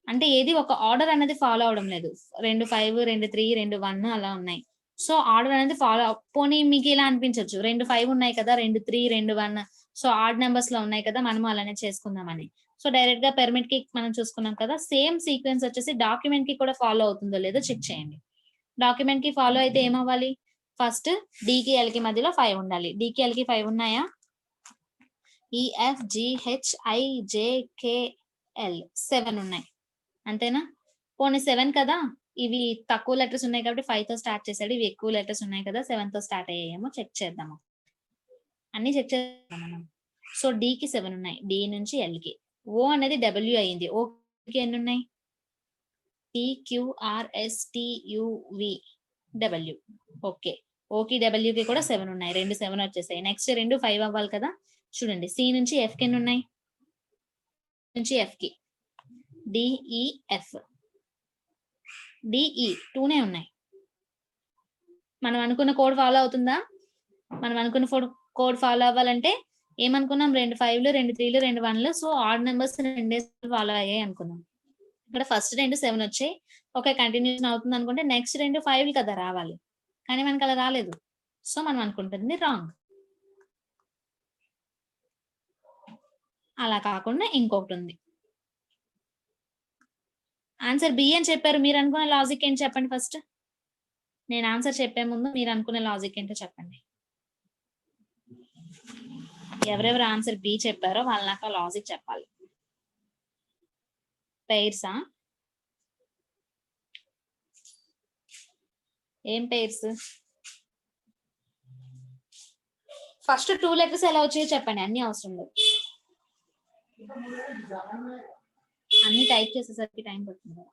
అంటే ఏది ఒక ఆర్డర్ అనేది ఫాలో అవడం లేదు. 2 5, 2 3, 2 1 అలా ఉన్నాయి. సో ఆర్డర్ అనేది ఫాలో. పోనీ మీకు ఇలా అనిపించవచ్చు, 2 5 ఉన్నాయి కదా, 2 3, 2 1, సో ఆడ్ నెంబర్స్ లో ఉన్నాయి కదా, మనము అలానే చేసుకుందామని. సో డైరెక్ట్ గా పర్మిట్ కి మనం చూసుకున్నాం కదా, సేమ్ సీక్వెన్స్ వచ్చేసి డాక్యుమెంట్ కి కూడా ఫాలో అవుతుందో లేదో చెక్ చేయండి. డాక్యుమెంట్ కి ఫాలో అయితే ఏమవ్వాలి? ఫస్ట్ డికి ఎల్ కి మధ్యలో 5 ఉండాలి. డికి ఎల్ కి 5 ఉన్నాయా? EFGHIJKL 7 ఉన్నాయి, అంతేనా? పోనీ 7 కదా, ఇవి తక్కువ లెటర్స్ ఉన్నాయి కాబట్టి 5 తో స్టార్ట్ చేశాడు, ఇవి ఎక్కువ లెటర్స్ ఉన్నాయి కదా 7 తో స్టార్ట్ అయ్యాయేమో చెక్ చేద్దాము. అన్ని చెక్ చేద్దాం మనం. సో డి కి 7 ఉన్నాయి, డి నుంచి ఎల్ కి. ఓ అనేది డబ్ల్యూ అయింది, ఓ కి ఎన్ని ఉన్నాయి? PQRSTUV W. ఓకే, ఓకి డబ్ల్యూ కి కూడా 7 ఉన్నాయి, 2 7 వచ్చేసాయి. నెక్స్ట్ 2 5 అవ్వాలి కదా. చూడండి, సి నుంచి ఎఫ్ కి ఎన్ని ఉన్నాయి? నుంచి ఎఫ్ కి DEF, DE 2 ఉన్నాయి. మనం అనుకున్న కోడ్ ఫాలో అవుతుందా? మనం అనుకున్న కోడ్ ఫాలో అవ్వాలంటే ఏమనుకున్నాం? 2 5లు, 2 3లు, 2 1లు. సో ఆడ్ నెంబర్స్ 2 ఫాలో అయ్యాయి అనుకున్నాం. ఇక్కడ ఫస్ట్ 2 7 వచ్చాయి. ఓకే, కంటిన్యూషన్ అవుతుంది అనుకుంటే నెక్స్ట్ 2 5లు కదా రావాలి, కానీ మనకి అలా రాలేదు. సో మనం అనుకుంటుంది రాంగ్. అలా కాకుండా ఇంకొకటి ఉంది. ఆన్సర్ బి అని చెప్పారు, మీరు అనుకునే లాజిక్ ఏంటి చెప్పండి ఫస్ట్. నేను ఆన్సర్ చెప్పే ముందు మీరు అనుకునే లాజిక్ ఏంటో చెప్పండి. ఎవరెవరు ఆన్సర్ బి చెప్పారో వాళ్ళు నాకు లాజిక్ చెప్పాలి. పెయిర్సా? ఏం పెయిర్స్? ఫస్ట్ 2 లెటర్స్ ఎలా వచ్చాయో చెప్పండి, అన్ని అవసరం లేదు. అన్ని టైప్ చేసేసరికి టైం పడుతుంది కదా,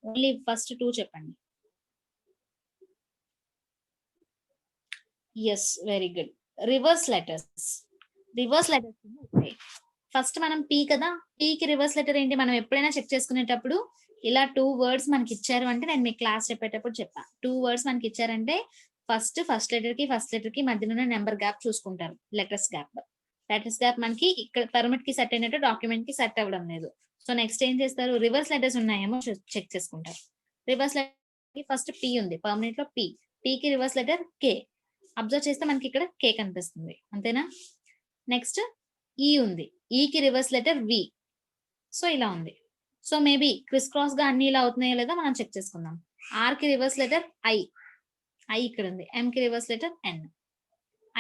ఓన్లీ ఫస్ట్ 2 చెప్పండి. Yes, very good. Reverse letters. Reverse letters first మనం పీ కదా, పీకి రివర్స్ లెటర్ ఏంటి? మనం ఎప్పుడైనా చెక్ చేసుకునేటప్పుడు ఇలా 2 వర్డ్స్ మనకి ఇచ్చారు అంటే, నేను మీ క్లాస్ చెప్పేటప్పుడు చెప్పా, 2 వర్డ్స్ మనకి ఇచ్చారంటే ఫస్ట్ లెటర్ కి మధ్యలో నెంబర్ గ్యాప్ చూసుకుంటారు, లెటర్స్ గ్యాప్. లెటర్స్ గ్యాప్ మనకి ఇక్కడ పర్మిట్ కి సెట్ అయినట్టు డాక్యుమెంట్ కి సెట్ అవ్వడం లేదు. సో నెక్స్ట్ ఏం చేస్తారు? రివర్స్ లెటర్స్ ఉన్నాయేమో చెక్ చేసుకుంటారు. రివర్స్ లెటర్ ఫస్ట్ పి ఉంది, పర్మనెంట్ లో పి. పీకి రివర్స్ లెటర్ కే. అబ్జర్వ్ చేస్తే మనకి ఇక్కడ కే కనిపిస్తుంది, అంతేనా? నెక్స్ట్ ఈ ఉంది, ఈకి రివర్స్ లెటర్ వి. సో ఇలా ఉంది. సో మేబీ క్రిస్ క్రాస్ గా అన్ని ఇలా అవుతున్నాయో లేదా మనం చెక్ చేసుకుందాం. ఆర్ కి రివర్స్ లెటర్ ఐ, ఇక్కడ ఉంది. ఎం కి రివర్స్ లెటర్ ఎన్.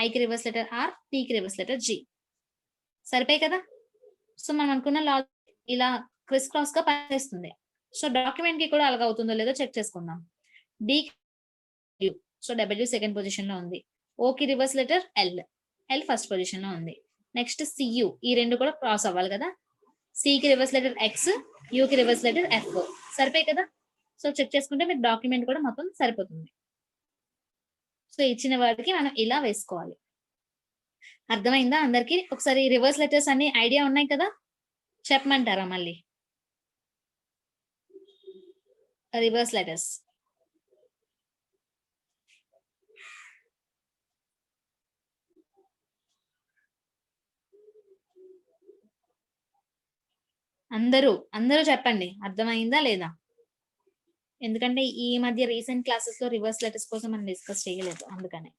ఐకి రివర్స్ లెటర్ ఆర్, టీకి రివర్స్ లెటర్ జి. సరిపోయి కదా. సో మనం అనుకున్న లా ఇలా క్రిస్ క్రాస్ గా పనిచేస్తుంది. సో డాక్యుమెంట్ కి కూడా అలాగ అవుతుందో లేదో చెక్ చేసుకుందాం. D, so W second position లో ఉంది. ఓకి reverse letter L, L first position లో ఉంది. నెక్స్ట్ సియు, ఈ రెండు కూడా క్రాస్ అవ్వాలి కదా. సికి రివర్స్ లెటర్ ఎక్స్, యూకి రివర్స్ లెటర్ ఎఫ్. సరిపోయి కదా. సో చెక్ చేసుకుంటే మీకు డాక్యుమెంట్ కూడా మొత్తం సరిపోతుంది. సో ఇచ్చిన వాటికి మనం ఇలా వేసుకోవాలి. అర్థమైందా అందరికి? ఒకసారి రివర్స్ లెటర్స్ అన్ని ఐడియా ఉన్నాయి కదా, చెప్పమంటారా మళ్ళీ? రివర్స్ లెటర్స్ అందరూ చెప్పండి, అర్థమైందా లేదా? ఎందుకంటే ఈ మధ్య రీసెంట్ క్లాసెస్ లో రివర్స్ లెటర్స్ కోసం మనం డిస్కస్ చేయలేదు, అందుకనే.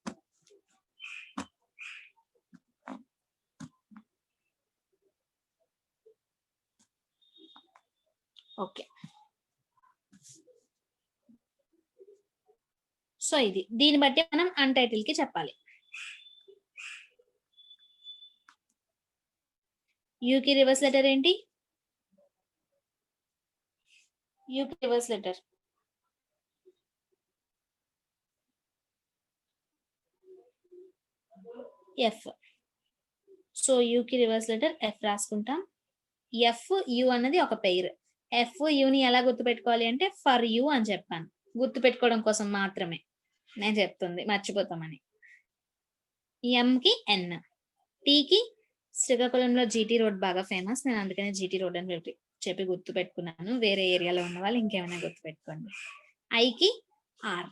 ఓకే, సో ఇది దీన్ని బట్టి మనం అన్టైటిల్ కి చెప్పాలి. యూకి రివర్స్ లెటర్ ఏంటి? యూకి రివర్స్ లెటర్ ఎఫ్. సో యూకి రివర్స్ లెటర్ ఎఫ్ రాసుకుంటాం. ఎఫ్ యు అన్నది ఒక పెయిర్. ఎఫ్ యుని ఎలా గుర్తుపెట్టుకోవాలి అంటే ఫర్ యూ అని చెప్పాను, గుర్తుపెట్టుకోవడం కోసం మాత్రమే నేను చెప్తుంది, మర్చిపోతామని. ఎం కి ఎన్, టీకి శ్రీకాకుళంలో జీటీ రోడ్ బాగా ఫేమస్, నేను అందుకనే జీటీ రోడ్ అని చెప్పి గుర్తు పెట్టుకున్నాను. వేరే ఏరియాలో ఉన్న వాళ్ళు ఇంకేమైనా గుర్తు పెట్టుకోండి. ఐకి ఆర్,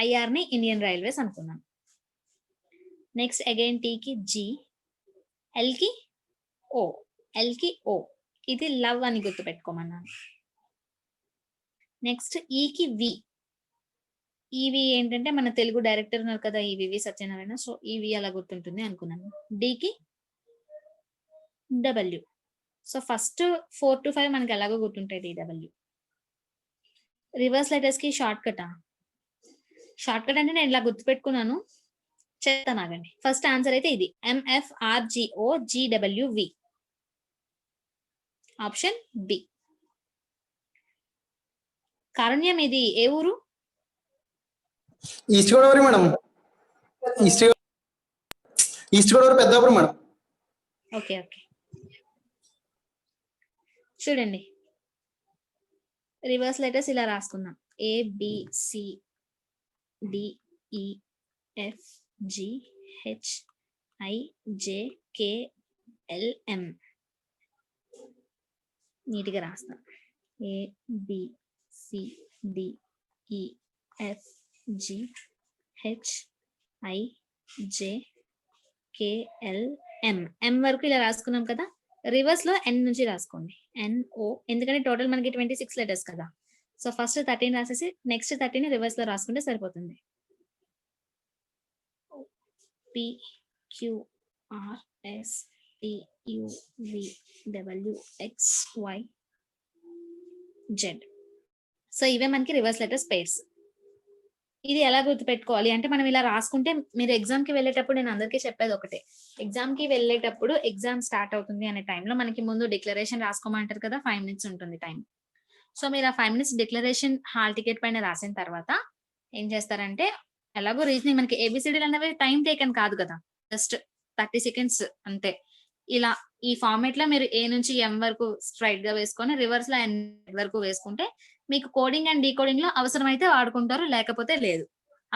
ఐఆర్ ని ఇండియన్ రైల్వేస్ అనుకున్నాను. నెక్స్ట్ అగైన్ టీకి జి, ఎల్ కి ఓ, ఎల్ కి ఓ, ఇది లవ్ అని గుర్తు పెట్టుకోమన్నాను. నెక్స్ట్ ఈకి వి, ఈవి ఏంటంటే మన తెలుగు డైరెక్టర్ ఉన్నారు కదా ఈవి సత్యనారాయణ, సో ఈవి అలా గుర్తుంటుంది అనుకున్నాను. డికి డబ్ల్యూ, సో ఫస్ట్ 4 to 5 మనకి ఎలాగో గుర్తుంటాయి డిడబ్ల్యూ. రివర్స్ లెటర్స్ కి షార్ట్ కట్ అంటే నేను ఇలా గుర్తుపెట్టుకున్నాను, చెప్తాను ఆగండి. ఫస్ట్ ఆన్సర్ అయితే ఇది ఎంఎఫ్ఆర్జిఓ జిడబ్ల్యూవి, ఆప్షన్ బి. కారుణ్యం ఇది ఏ ఊరు? East Godavari madam, east Godavari Peddapuram madam. Okay okay, చూడండి రివర్స్ లెటర్స్ ఇలా రాసుకుందాం. A B C D E F G H I J K L M. నీట్గా రాస్తాం. A B C D E F G H I J K L M. M వరకు ఇలా రాసుకున్నాం కదా. Reverse లో ఎన్ నుంచి రాసుకోండి, ఎన్ఓ, ఎందుకంటే టోటల్ మనకి 26 లెటర్స్ కదా. సో ఫస్ట్ 13 రాసేసి నెక్స్ట్ 13 రివర్స్ లో రాసుకుంటే సరిపోతుంది. P Q R S T U V W X Y Z. So ఇవే మనకి రివర్స్ లెటర్స్ పేర్స్. ఇది ఎలా గుర్తుపెట్టుకోవాలి అంటే మనం ఇలా రాసుకుంటే, మీరు ఎగ్జామ్ కి వెళ్ళేటప్పుడు నేను అందరికీ చెప్పేది ఒకటే, ఎగ్జామ్ కి వెళ్ళేటప్పుడు ఎగ్జామ్ స్టార్ట్ అవుతుంది అనే టైంలో మనకి ముందు డిక్లరేషన్ రాసుకోమంటారు కదా, 5 minutes ఉంటుంది టైం. సో మీరు ఆ 5 minutes డిక్లరేషన్ హాల్ టికెట్ పైన రాసిన తర్వాత ఏం చేస్తారంటే, ఎలాగో రీజనింగ్ మనకి ఏబిసిడీలు అనేవి టైం టేకన్ కాదు కదా, జస్ట్ 30 seconds అంతే. ఇలా ఈ ఫార్మేట్ లో మీరు ఏ నుంచి ఎం వరకు స్ట్రైట్ గా వేసుకొని రివర్స్ లో ఎన్ వరకు వేసుకుంటే మీకు కోడింగ్ అండ్ డీకోడింగ్ లో అవసరమైతే వాడుకుంటారు, లేకపోతే లేదు,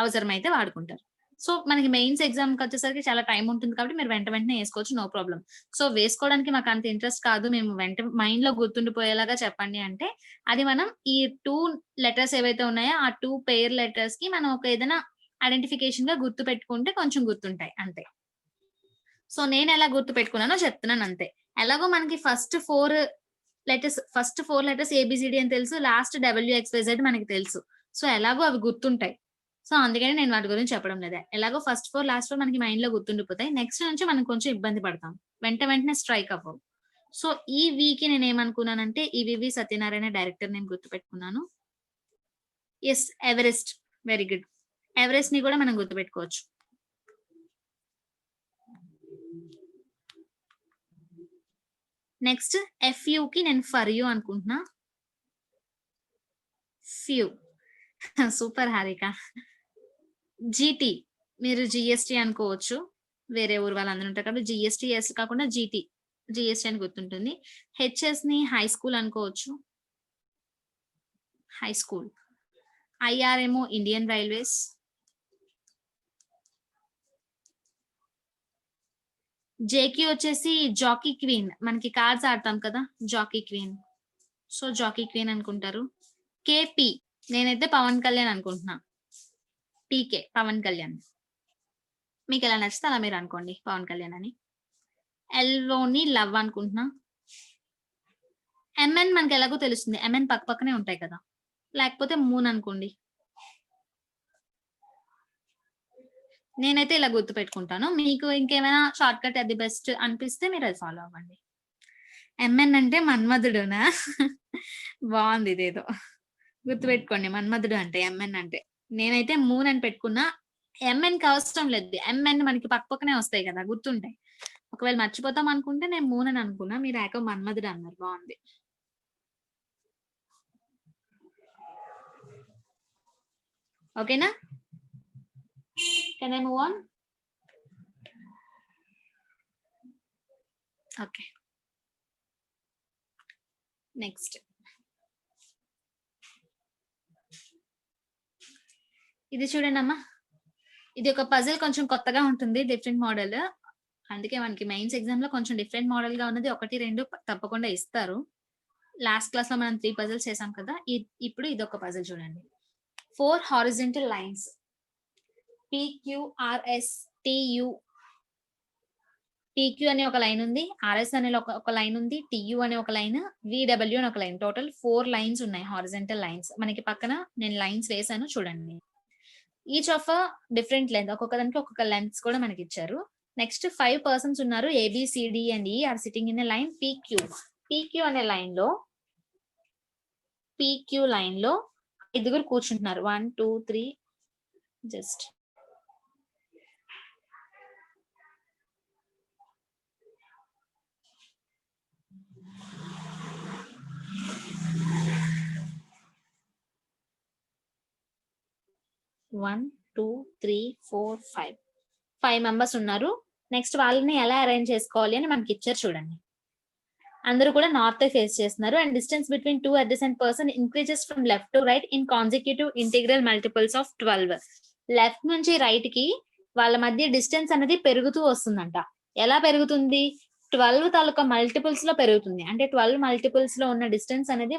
అవసరమైతే వాడుకుంటారు. సో మనకి మెయిన్స్ ఎగ్జామ్ కి వచ్చేసరికి చాలా టైం ఉంటుంది కాబట్టి మీరు వెంటనే వేసుకోవచ్చు, నో ప్రాబ్లం. సో వేసుకోవడానికి మాకు అంత ఇంట్రెస్ట్ కాదు, మేము మైండ్ లో గుర్తుండిపోయేలాగా చెప్పండి అంటే, అది మనం ఈ 2 letters ఏవైతే ఉన్నాయో ఆ 2 pair letters కి మనం ఒక ఏదైనా ఐడెంటిఫికేషన్ గా గుర్తు పెట్టుకుంటే కొంచెం గుర్తుంటాయి అంతే. సో నేను ఎలా గుర్తు పెట్టుకున్నానో చెప్తున్నాను అంతే. ఎలాగో మనకి ఫస్ట్ 4 letters ఏబిసిడి అని తెలుసు, లాస్ట్ డబ్ల్యూఎక్స్వైజెడ్ మనకి తెలుసు. సో ఎలాగో అవి గుర్తుంటాయి. సో అందుకని నేను వాటి గురించి చెప్పడం లేదా. ఎలాగో ఫస్ట్ 4 లాస్ట్ 4 మనకి మైండ్ లో గుర్తుండిపోతాయి. నెక్స్ట్ నుంచి మనం కొంచెం ఇబ్బంది పడతాం, వెంటనే స్ట్రైక్ అవ్వవు. సో ఈ వీకి నేను ఏమనుకున్నానంటే, ఈ వివి సత్యనారాయణ డైరెక్టర్ నేను గుర్తు పెట్టుకున్నాను. Yes, Everest, very good. Everest ని కూడా మనం గుర్తుపెట్టుకోవచ్చు. నెక్స్ట్ FU కి నేను ఫర్ యూ అనుకుంటున్నా. ఫ్యూ. సూపర్ హారిక. GT మీరు GST అనుకోవచ్చు. వేరే ఊరు వాళ్ళందరూ ఉంటారు కాబట్టి GST కాకుండా GST అని గుర్తుంటుంది. HS ని హై స్కూల్ అనుకోవచ్చు. High school. IR ఏమో ఇండియన్ రైల్వేస్. JQ వచ్చేసి జాకీ క్వీన్. మనకి కార్డ్స్ ఆడతాం కదా, jackie queen. So jackie queen అనుకుంటారు. KP నేనైతే పవన్ కళ్యాణ్ అనుకుంటున్నా. PK పవన్ కళ్యాణ్. మీకు ఎలా నచ్చితే అలా మీరు అనుకోండి పవన్ కళ్యాణ్ అని. LOని లవ్ అనుకుంటున్నా. MN మనకి ఎలాగో తెలుస్తుంది, MN పక్క పక్కనే ఉంటాయి కదా. లేకపోతే మూన్ అనుకోండి. నేనైతే ఇలా గుర్తు పెట్టుకుంటాను. మీకు ఇంకేమైనా షార్ట్ కట్ అది బెస్ట్ అనిపిస్తే మీరు అది ఫాలో అవ్వండి. MN అంటే మన్మధుడునా? బాగుంది ఇదేదో. గుర్తుపెట్టుకోండి, మన్మధుడు అంటే MN అంటే. నేనైతే మూన్ అని పెట్టుకున్నా. MN కి అవసరం లేదు, MN మనకి పక్క పక్కనే వస్తాయి కదా, గుర్తుంటాయి. ఒకవేళ మర్చిపోతాం అనుకుంటే నేను మూన్ అని అనుకున్నా, మీరు ఏకో మన్మధుడు అన్నారు. బాగుంది. ఓకేనా? Can I move on? Okay. Next. ఇది చూడండి అమ్మా, ఇది ఒక పజిల్ కొంచెం కొత్తగా ఉంటుంది, డిఫరెంట్ మోడల్. అందుకే మనకి మెయిన్స్ ఎగ్జామ్ లో కొంచెం డిఫరెంట్ మోడల్ గా ఉన్నది 1, 2 తప్పకుండా ఇస్తారు. లాస్ట్ క్లాస్ లో మనం 3 పజిల్స్ చేసాం కదా, ఇప్పుడు ఇది ఒక పజిల్ చూడండి. 4 హారిజంటల్ లైన్స్ PQRSTU. PQ అనే ఒక లైన్ ఉంది, RS అనే ఒక లైన్ ఉంది, TU అనే ఒక లైన్, VW అని ఒక లైన్. టోటల్ 4 లైన్స్ ఉన్నాయి, హారిజంటల్ లైన్స్. మనకి పక్కన నేను లైన్స్ వేసాను చూడండి. ఈచ్ ఆఫ్ డిఫరెంట్ లెంత్, ఒక్కొక్క దానికి ఒక్కొక్క లెంత్స్ కూడా మనకి ఇచ్చారు. నెక్స్ట్ 5 పర్సన్స్ ఉన్నారు, ABCD and E are sitting in a line PQ. PQ అనే లైన్ లో, PQ లైన్ లో 5 కూర్చుంటున్నారు. 1 2 3 జస్ట్. One, 2, 3, 4, 5 మెంబర్స్ ఉన్నారు. నెక్స్ట్ వాళ్ళని ఎలా అరేంజ్ చేసుకోవాలి అని మనకి ఇచ్చారు చూడండి. అందరూ కూడా నార్త్ ఫేస్ చేస్తున్నారు. And distance between 2 adjacent person increases from left to right in consecutive integral multiples of 12. Left నుంచి రైట్ కి వాళ్ళ మధ్య డిస్టెన్స్ అనేది పెరుగుతూ వస్తుందంట. ఎలా పెరుగుతుంది? 12 తాలూకా మల్టిపుల్స్ లో పెరుగుతుంది. అంటే 12 మల్టిపుల్స్ లో ఉన్న డిస్టెన్స్ అనేది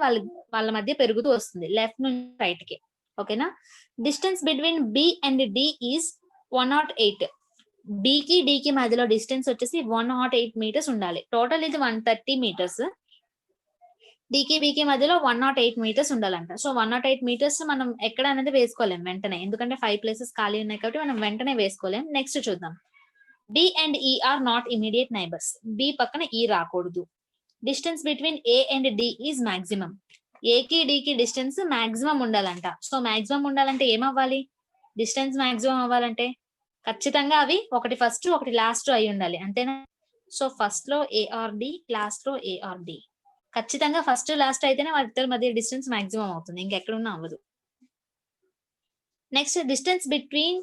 వాళ్ళ మధ్య పెరుగుతూ వస్తుంది లెఫ్ట్ నుంచి రైట్ కి. ఓకేనా? Distance between B and D is 108. B కి D కి మధ్యలో డిస్టెన్స్ వచ్చేసి 108 మీటర్స్ ఉండాలి. టోటల్ ఇది 130 మీటర్స్. D కి B కి మధ్యలో 108 మీటర్స్ ఉండాలంట. సో 108 మీటర్స్ మనం ఎక్కడ అనేది వేసుకోలేం వెంటనే, ఎందుకంటే 5 ప్లేసెస్ ఖాళీ ఉన్నాయి కాబట్టి మనం వెంటనే వేసుకోలేం. నెక్స్ట్ చూద్దాం. D and E are not immediate neighbours. B పక్కన E రాకూడదు. Distance between A and D is maximum. A కి D కి డిస్టెన్స్ మాక్సిమం ఉండాలంట. సో మాక్సిమం ఉండాలంటే ఏమవ్వాలి? డిస్టెన్స్ మాక్సిమం అవ్వాలంటే ఖచ్చితంగా అవి ఒకటి ఫస్ట్ ఒకటి లాస్ట్ అయి ఉండాలి, అంతేనా? సో ఫస్ట్ లో ARD, లాస్ట్ లో ARD. ఖచ్చితంగా ఫస్ట్ లాస్ట్ అయితేనే వాళ్ళిద్దరి మధ్య డిస్టెన్స్ మాక్సిమం అవుతుంది, ఇంకెక్కడున్నా అవ్వదు. Next distance between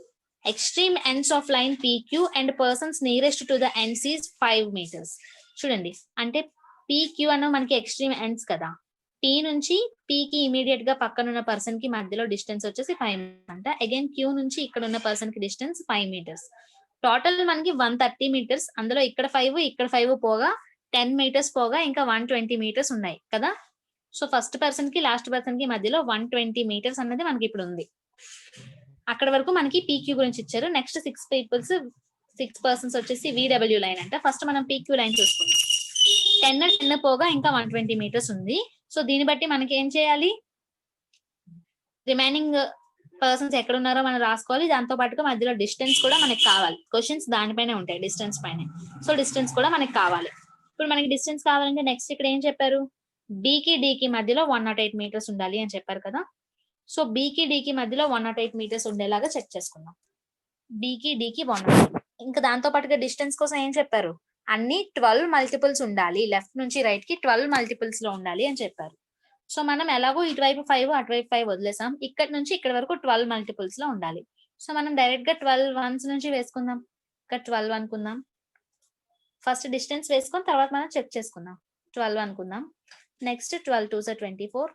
extreme ends of line PQ and persons nearest to the ends is 5 metres. చూడండి, అంటే PQ అన్న మనకి ఎక్స్ట్రీమ్ ఎండ్స్ కదా, P నుంచి P కి ఇమీడియట్ గా పక్కన ఉన్న పర్సన్ కి మధ్యలో డిస్టెన్స్ వచ్చేసి 5 అంట. అగైన్ Q నుంచి ఇక్కడ ఉన్న పర్సన్ కి డిస్టెన్స్ 5 మీటర్స్. టోటల్ మనకి 130 మీటర్స్. అందులో ఇక్కడ 5 ఇక్కడ 5 పోగా 10 మీటర్స్ పోగా ఇంకా 120 మీటర్స్ ఉన్నాయి కదా. సో ఫస్ట్ పర్సన్ కి లాస్ట్ పర్సన్ కి మధ్యలో 120 మీటర్స్ అన్నది మనకి ఇప్పుడు ఉంది. అక్కడ వరకు మనకి PQ గురించి ఇచ్చారు. నెక్స్ట్ 6 పర్సన్స్ వచ్చేసి VW లైన్ అంట. ఫస్ట్ మనం PQ లైన్ చూసుకుందాం. 10 పోగా ఇంకా 120 మీటర్స్ ఉంది. సో దీన్ని బట్టి మనకి ఏం చేయాలి? రిమైనింగ్ పర్సన్స్ ఎక్కడ ఉన్నారో మనం రాసుకోవాలి. దాంతో పాటుగా మధ్యలో డిస్టెన్స్ కూడా మనకి కావాలి. క్వశ్చన్స్ దానిపైనే ఉంటాయి, డిస్టెన్స్ పైన. సో డిస్టెన్స్ కూడా మనకి కావాలి. ఇప్పుడు మనకి డిస్టెన్స్ కావాలంటే నెక్స్ట్ ఇక్కడ ఏం చెప్పారు? B కి D కి మధ్యలో 108 మీటర్స్ ఉండాలి అని చెప్పారు కదా. సో B కి D కి మధ్యలో 108 మీటర్స్ ఉండేలాగా చెక్ చేసుకుందాం. B కి D కి 108. ఇంకా దాంతో పాటుగా డిస్టెన్స్ కోసం ఏం చెప్పారు? అన్ని 12 మల్టిపుల్స్ ఉండాలి, లెఫ్ట్ నుంచి రైట్ కి 12 మల్టిపుల్స్ లో ఉండాలి అని చెప్పారు. సో మనం ఎలాగో ఇటువైపు 5 అటువైపు 5 వదిలేసాం, ఇక్కడ నుంచి ఇక్కడ వరకు 12 మల్టిపుల్స్ లో ఉండాలి. సో మనం డైరెక్ట్ గా 12 వన్స్ నుంచి వేసుకుందాం. ఇక్కడ 12 అనుకుందాం, ఫస్ట్ డిస్టెన్స్ వేసుకొని తర్వాత మనం చెక్ చేసుకుందాం. 12 అనుకుందాం. నెక్స్ట్ 12 2 24,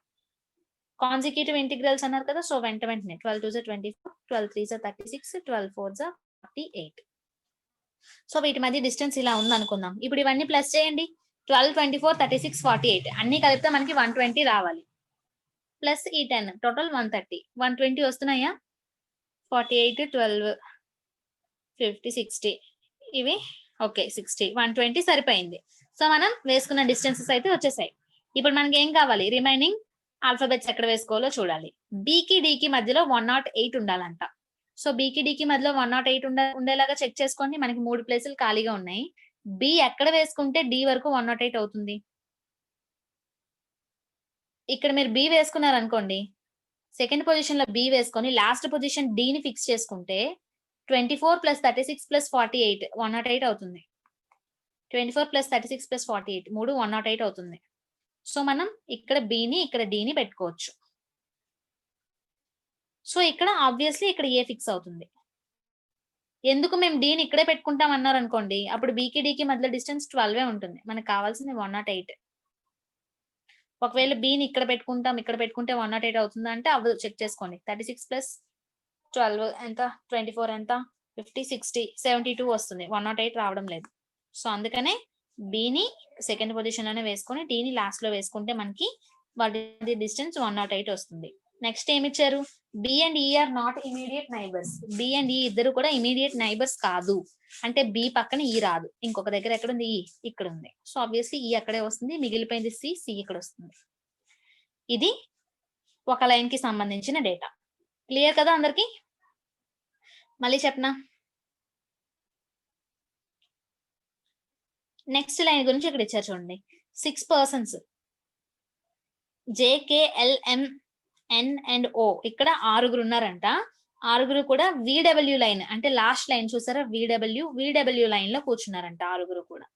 కాన్సిక్యూటివ్ ఇంటిగ్రల్స్ అన్నారు కదా, సో వెంటనే 12 2 24, 12 3 36, 12 4 48. సో వీటి మధ్య డిస్టెన్స్ ఇలా ఉంది అనుకుందాం. ఇప్పుడు ఇవన్నీ ప్లస్ చేయండి. 12 24 36 48 అన్ని కలిపితే మనకి 120 రావాలి. ప్లస్ ఈ 10 టోటల్ 130. 120 వస్తున్నాయా? 48 12 50 60 ఇవి ఓకే 60 120 సరిపోయింది. సో మనం వేసుకున్న డిస్టెన్సెస్ అయితే వచ్చేసాయి. ఇప్పుడు మనకి ఏం కావాలి? రిమైనింగ్ ఆల్ఫాబెట్స్ ఎక్కడ వేసుకోవాలో చూడాలి. బికి డికి మధ్యలో 108 ఉండాలంట. సో బికి డికి మధ్యలో 108 ఉండేలాగా చెక్ చేసుకోండి. మనకి 3 ప్లేసులు ఖాళీగా ఉన్నాయి. బి ఎక్కడ వేసుకుంటే డి వరకు 108 అవుతుంది? ఇక్కడ మీరు బి వేసుకున్నారు అనుకోండి, సెకండ్ పొజిషన్ లో బి వేసుకొని లాస్ట్ పొజిషన్ డి ని ఫిక్స్ చేసుకుంటే 24 + 36 + 48 108 అవుతుంది. 24 + 36 + 48 3 108 అవుతుంది. సో మనం ఇక్కడ బిని ఇక్కడ డిని పెట్టుకోవచ్చు. సో ఇక్కడ ఆబ్వియస్లీ ఇక్కడ ఏ ఫిక్స్ అవుతుంది. ఎందుకు మేము డీని ఇక్కడే పెట్టుకుంటాం అన్నారు అనుకోండి, అప్పుడు బీకి డికి మధ్య డిస్టెన్స్ 12 ఉంటుంది. మనకు కావాల్సింది 108. ఒకవేళ బిని ఇక్కడ పెట్టుకుంటే 108 అవుతుందా అంటే అవ్వదు. చెక్ చేసుకోండి. 36 + 12 ఎంత? 24 ఎంత? 50 60 72 వస్తుంది. 108 రావడం లేదు. సో అందుకనే బిని సెకండ్ పొజిషన్ లోనే వేసుకొని డీని లాస్ట్ లో వేసుకుంటే మనకి వాటి డిస్టెన్స్ 108 వస్తుంది. నెక్స్ట్ ఏమి ఇచ్చారు? B and E are not immediate neighbours. B and E ఇద్దరు కూడా ఇమీడియట్ నైబర్స్ కాదు. అంటే బి పక్కన ఈ రాదు. ఇంకొక దగ్గర ఎక్కడ ఉంది? ఈ ఇక్కడ ఉంది. సో ఆబ్వియస్లీ ఈ అక్కడే వస్తుంది, మిగిలిపోయింది సి, సి ఇక్కడ వస్తుంది. ఇది ఒక లైన్ కి సంబంధించిన డేటా. క్లియర్ కదా అందరికి? మళ్ళీ చెప్పనా? నెక్స్ట్ లైన్ గురించి ఇక్కడ ఇచ్చారు చూడండి. 6 persons JKLM N and O ఇక్కడ 6 ఉన్నారంట. 6 కూడా VW లైన్ అంటే లాస్ట్ లైన్ చూసారా? VW లైన్ లో కూర్చున్నారంట. 6 కూడా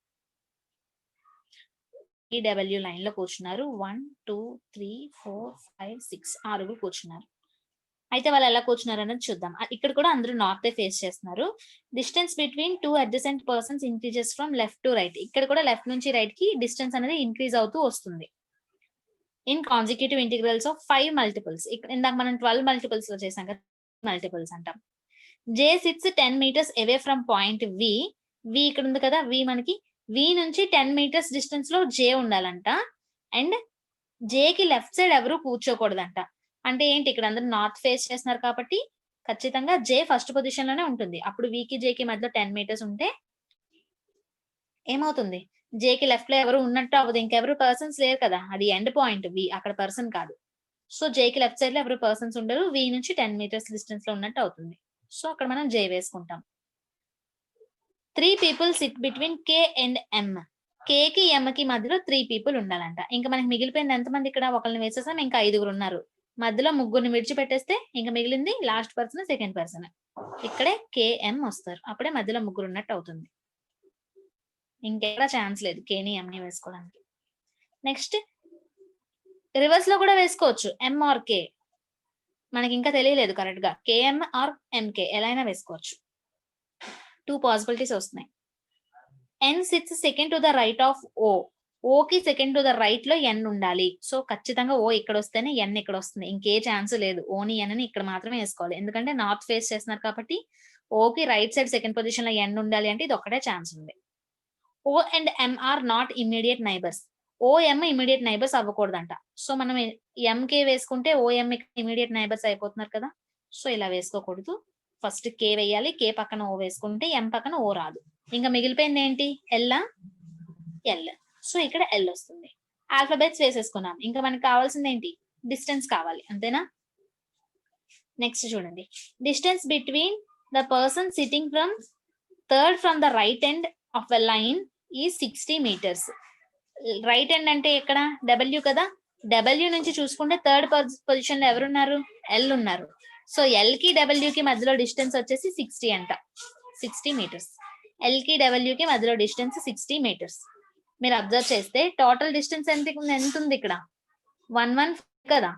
VW లైన్ లో కూర్చున్నారు. 1 2 3 4 5 6 6 కూర్చున్నారు. అయితే వాళ్ళు ఎలా కూర్చున్నారు అనేది చూద్దాం. ఇక్కడ కూడా అందరూ నార్త్ ఫేస్ చేస్తున్నారు. Distance between 2 adjacent persons increases from left to right. ఇక్కడ కూడా లెఫ్ట్ నుంచి రైట్ కి డిస్టెన్స్ అనేది ఇంక్రీజ్ అవుతూ వస్తుంది. In consecutive integrals of 5 multiples. ఇక్కడ ఇందాక మనం 12 మల్టిపుల్స్ లో చేసాం కదా, మల్టిపుల్స్ అంటాం. J sits 10 meters away from point V. V ఇక్కడ ఉంది కదా, V మనకి V నుంచి 10 meters డిస్టెన్స్ లో J ఉండాలంట. అండ్ J కి లెఫ్ట్ సైడ్ ఎవరు కూర్చోకూడదంట. అంటే ఏంటి? ఇక్కడ అందరూ నార్త్ ఫేస్ చేస్తున్నారు కాబట్టి ఖచ్చితంగా J ఫస్ట్ పొజిషన్ లోనే ఉంటుంది. అప్పుడు V కి J కి మధ్యలో 10 meters ఉంటే ఏమవుతుంది? J కి లెఫ్ట్ లో ఎవరు ఉన్నట్టు అవ్వదు. ఇంకెవరు పర్సన్స్ లేరు కదా, అది ఎండ్ పాయింట్ V, అక్కడ పర్సన్ కాదు. సో J కి లెఫ్ట్ సైడ్ లో ఎవరు పర్సన్స్ ఉండరు. V నుంచి 10 meters డిస్టెన్స్ లో ఉన్నట్టు అవుతుంది. సో అక్కడ మనం J వేసుకుంటాం. 3 people sit between K and M. K కి M కి మధ్యలో 3 people ఉండాలంట. ఇంకా మనకి మిగిలిపోయింది ఎంతమంది? ఇక్కడ ఒకరిని వేసేసాం, ఇంకా 5 ఉన్నారు. మధ్యలో 3 విడిచిపెట్టేస్తే ఇంకా మిగిలింది లాస్ట్ పర్సన్, సెకండ్ పర్సన్. ఇక్కడే KM వస్తారు. అప్పుడే మధ్యలో 3 ఉన్నట్టు అవుతుంది. ఇంకెక్కడ ఛాన్స్ లేదు కేని ఎంని వేసుకోవడానికి. నెక్స్ట్ రివర్స్ లో కూడా వేసుకోవచ్చు, M or K. మనకి ఇంకా తెలియలేదు కరెక్ట్ గా. KM or MK ఎలా అయినా వేసుకోవచ్చు. 2 పాసిబిలిటీస్ వస్తున్నాయి. N sits second to the right of O. O కి సెకండ్ టు ద రైట్ లో N ఉండాలి. సో ఖచ్చితంగా O ఇక్కడ వస్తేనే N ఇక్కడ వస్తుంది. ఇంకే ఛాన్స్ లేదు. ఓని N ని ఇక్కడ మాత్రమే వేసుకోవాలి. ఎందుకంటే నార్త్ ఫేస్ చేస్తున్నారు కాబట్టి O కి రైట్ సైడ్ సెకండ్ పొజిషన్ లో N ఉండాలి అంటే ఇది ఒక్కటే ఛాన్స్ ఉంది. O and M are not immediate neighbors. OM immediate neighbours అవ్వకూడదంట. సో మనం MK వేసుకుంటే OM ఇమీడియట్ నైబర్స్ అయిపోతున్నారు కదా. సో ఇలా వేసుకోకూడదు. ఫస్ట్ K వేయాలి, K పక్కన O వేసుకుంటే M పక్కన O రాదు. ఇంకా మిగిలిపోయింది ఏంటి? L. సో ఇక్కడ L వస్తుంది. ఆల్ఫాబెట్స్ వేసేసుకున్నాం. ఇంకా మనకి కావాల్సింది ఏంటి? డిస్టెన్స్ కావాలి, అంతేనా? నెక్స్ట్ చూడండి. Distance between the person sitting from third from the right end of a line ఈ 60 meters. రైట్ ఎండ్ అంటే ఎక్కడ? W కదా. W నుంచి చూసుకుంటే థర్డ్ పొజిషన్ లో ఎవరున్నారు? L ఉన్నారు. సో L కి W కి మధ్యలో డిస్టెన్స్ వచ్చేసి 60 అంట. 60 meters. ఎల్ కి డబ్ల్యూ కి మధ్యలో డిస్టెన్స్ 60 మీటర్స్. మీరు అబ్జర్వ్ చేస్తే టోటల్ డిస్టెన్స్ ఎంత ఉంది ఇక్కడ 115 కదా.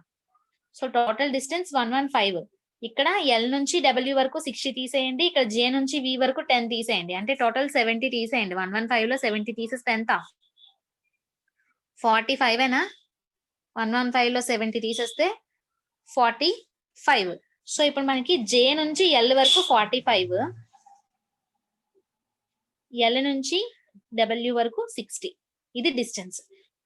So total distance 115. ఇక్కడ ఎల్ నుంచి డబ్ల్యూ వరకు 60 తీసేయండి, ఇక్కడ జే నుంచి వి వరకు 10 తీసేయండి, అంటే టోటల్ 70 తీసేయండి. 115 లో 70 తీసేస్తే ఎంత 45 ఏనా? 115 లో 70 తీసేస్తే 45. సో ఇప్పుడు మనకి జే నుంచి ఎల్ వరకు 45, ఎల్ నుంచి డబ్ల్యూ వరకు 60. ఇది డిస్టెన్స్.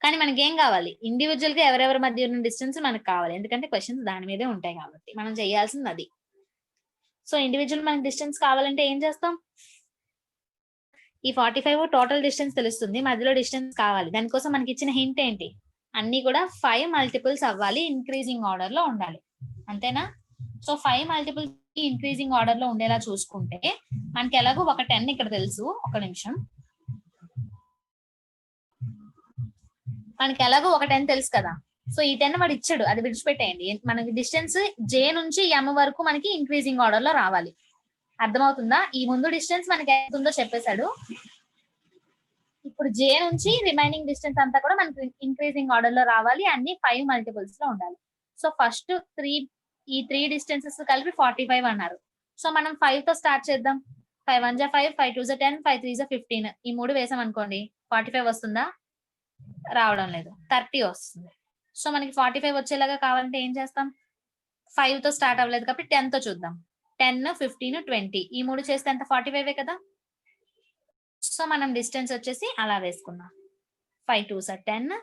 కానీ మనకి ఏం కావాలి, ఇండివిజువల్ గా ఎవరెవరి మధ్య ఉన్న డిస్టెన్స్ మనకు కావాలి, ఎందుకంటే క్వశ్చన్స్ దాని మీదే ఉంటాయి కాబట్టి మనం చేయాల్సింది అది. సో ఇండివిజువల్ మనకి డిస్టెన్స్ కావాలంటే ఏం చేస్తాం, ఈ 45 టోటల్ డిస్టెన్స్ తెలుస్తుంది, మధ్యలో డిస్టెన్స్ కావాలి. దానికోసం మనకి ఇచ్చిన హింట్ ఏంటి, అన్ని కూడా 5 మల్టిపుల్స్ అవ్వాలి, ఇంక్రీజింగ్ ఆర్డర్ లో ఉండాలి, అంతేనా? సో 5 మల్టిపుల్స్ ఇంక్రీజింగ్ ఆర్డర్ లో ఉండేలా చూసుకుంటే మనకి ఎలాగో ఒక 10 ఇక్కడ తెలుసు. ఒక నిమిషం, మనకి ఎలాగో ఒక 10 తెలుసు కదా. సో ఈ 10 వాడు ఇచ్చాడు, అది విడిచిపెట్టేయండి. మనకి డిస్టెన్స్ జే నుంచి ఎం వరకు మనకి ఇంక్రీజింగ్ ఆర్డర్ లో రావాలి. అర్థమవుతుందా? ఈ ముందు డిస్టెన్స్ మనకి ఎంత ఉందో చెప్పేశాడు. ఇప్పుడు జే నుంచి రిమైనింగ్ డిస్టెన్స్ అంతా కూడా మనకి ఇంక్రీజింగ్ ఆర్డర్ లో రావాలి, అన్ని 5 మల్టిపుల్స్ లో ఉండాలి. సో ఫస్ట్ ఈ 3 డిస్టెన్సెస్ కలిపి 45 అన్నారు. సో మనం 5 తో స్టార్ట్ చేద్దాం. 5 1 5, 5 2 10, 5 3 15. ఈ 3 వేసాం అనుకోండి 45 వస్తుందా? రావడం లేదు, 30 వస్తుంది. సో మనకి 45 వచ్చేలాగా కావాలంటే ఏం చేస్తాం, 5 తో స్టార్ట్ అవ్వలేదు కాబట్టి 10 తో చూద్దాం. 10 15 20, ఈ 3 చేస్తే ఎంత 45 కదా. సో మనం డిస్టెన్స్ వచ్చేసి అలా వేసుకున్నాం. 5 2 10,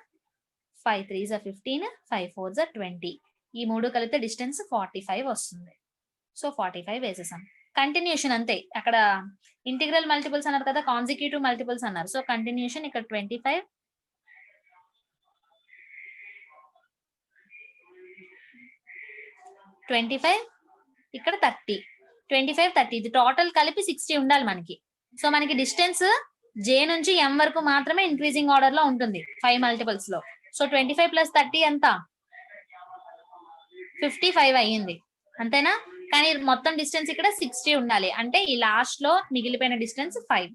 5 3 15, 5 4 20. ఈ 3 కలిపితే డిస్టెన్స్ 45 వస్తుంది. సో 45 వేసేసాం. కంటిన్యూషన్ అంతే, అక్కడ ఇంటిగ్రల్ మల్టిపుల్స్ అన్నారు కదా, కాన్సిక్యూటివ్ మల్టిపుల్స్ అన్నారు. సో కంటిన్యూషన్ ఇక్కడ 25, 25, ఇక్కడ 30, 25 30, ఇది టోటల్ కలిపి 60 ఉండాలి మనకి. సో మనకి డిస్టెన్స్ జే నుంచి ఎం వరకు మాత్రమే ఇంక్రీజింగ్ ఆర్డర్ లో ఉంటుంది 5 మల్టిపుల్స్ లో. సో 25 + 30 ఎంత 55 అయ్యింది, అంతేనా? కానీ మొత్తం డిస్టెన్స్ ఇక్కడ 60 ఉండాలి, అంటే ఈ లాస్ట్ లో మిగిలిపోయిన డిస్టెన్స్ 5.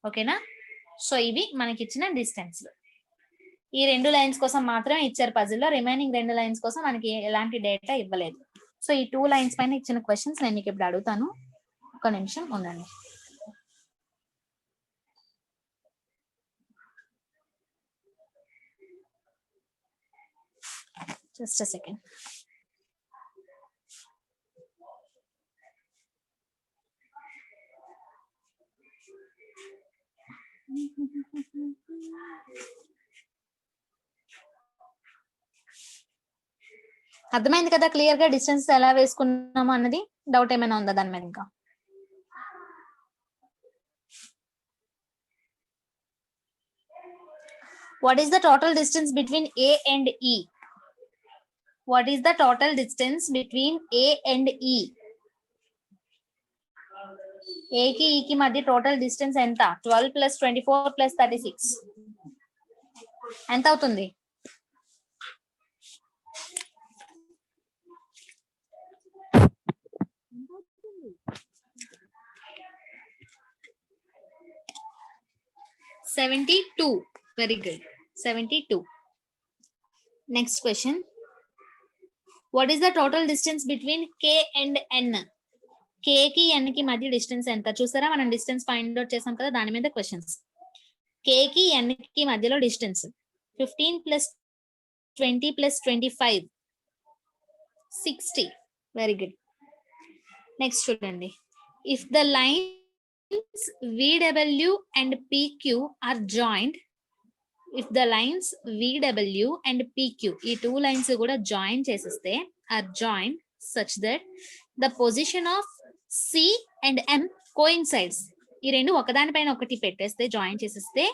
ఓకేనా? సో ఇవి మనకి ఇచ్చిన డిస్టెన్స్. ఈ 2 లైన్స్ కోసం మాత్రమే ఇచ్చారు పజిల్ లో, రిమైనింగ్ 2 లైన్స్ కోసం మనకి ఎలాంటి డేటా ఇవ్వలేదు. సో ఈ 2 లైన్స్ పైన ఇచ్చిన క్వశ్చన్స్ నేను మీకు ఇప్పుడు అడుగుతాను, ఒక నిమిషం ఉండండి. Just a second. అర్థమైంది కదా క్లియర్ గా డిస్టెన్స్ ఎలా వేసుకున్నాము అన్నది? డౌట్ ఏమైనా ఉందా దాని మీద? ఇంకా what is the total distance between A and E? What is the total distance between A and E? A కి E కి మధ్య టోటల్ డిస్టెన్స్ ఎంత? 12 + 24 + 36 ఎంత అవుతుంది? $72. Very good. 72. Next question. What is the total distance between K and N? K కి N కి మధ్య distance ఎంత? చూసారా, మనం డిస్టెన్స్ ఫైండ్ అవుట్ చేసాం కదా, దాని మీద క్వశ్చన్స్. K కి N కి మధ్యలో డిస్టెన్స్ 15 + 20 + 25 60. Very good. నెక్స్ట్ చూడండి. If the lines VW and PQ are joined, if the lines VW and PQ, ఈ 2 లైన్స్ కూడా జాయిన్ చేసేస్తే, are joined such that the position of C and M coincides. ఈ రెండు ఒకదానిపైన ఒకటి పెట్టేస్తే, join చేసేస్తే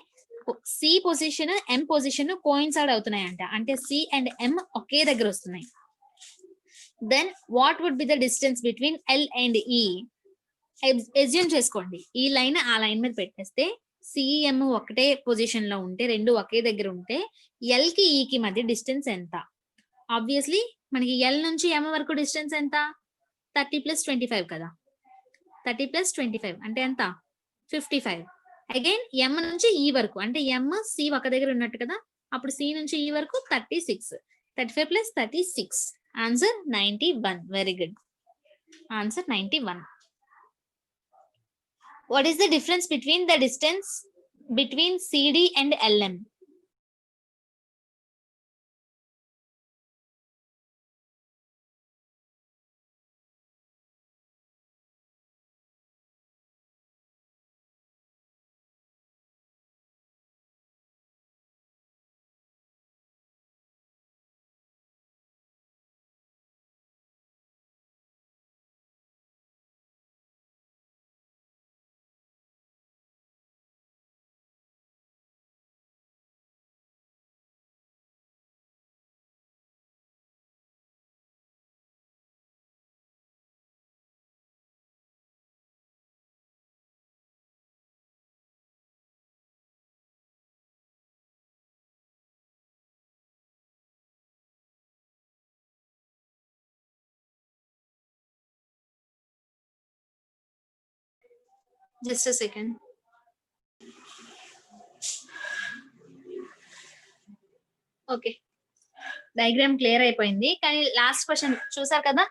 C position M position coincide అవుతున్నాయంట, అంటే C and M ఒకే దగ్గర వస్తున్నాయి. Then what would be the distance between L and E? Assume చేసుకోండి, ఈ లైన్ ఆ లైన్ మీద పెట్టేస్తే సిఎం ఒకటే పొజిషన్ లో ఉంటే, రెండు ఒకే దగ్గర ఉంటే, ఎల్ కి ఈ కి మధ్య డిస్టెన్స్ ఎంత? ఆబ్వియస్లీ మనకి ఎల్ నుంచి ఎం వరకు డిస్టెన్స్ ఎంత? 30 + 25 కదా. 30 + 25 అంటే ఎంత 55. అగైన్ ఎం నుంచి ఈ వరకు అంటే ఎం సి ఒక దగ్గర ఉన్నట్టు కదా, అప్పుడు సి నుంచి ఈ వరకు 36. 35 + 36 answer 91. Very good, answer 91. What is the difference between the distance between CD and LM? Just a second. Okay, diagram clear అయిపోయింది. కానీ లాస్ట్ క్వశ్చన్ చూసారు కదా,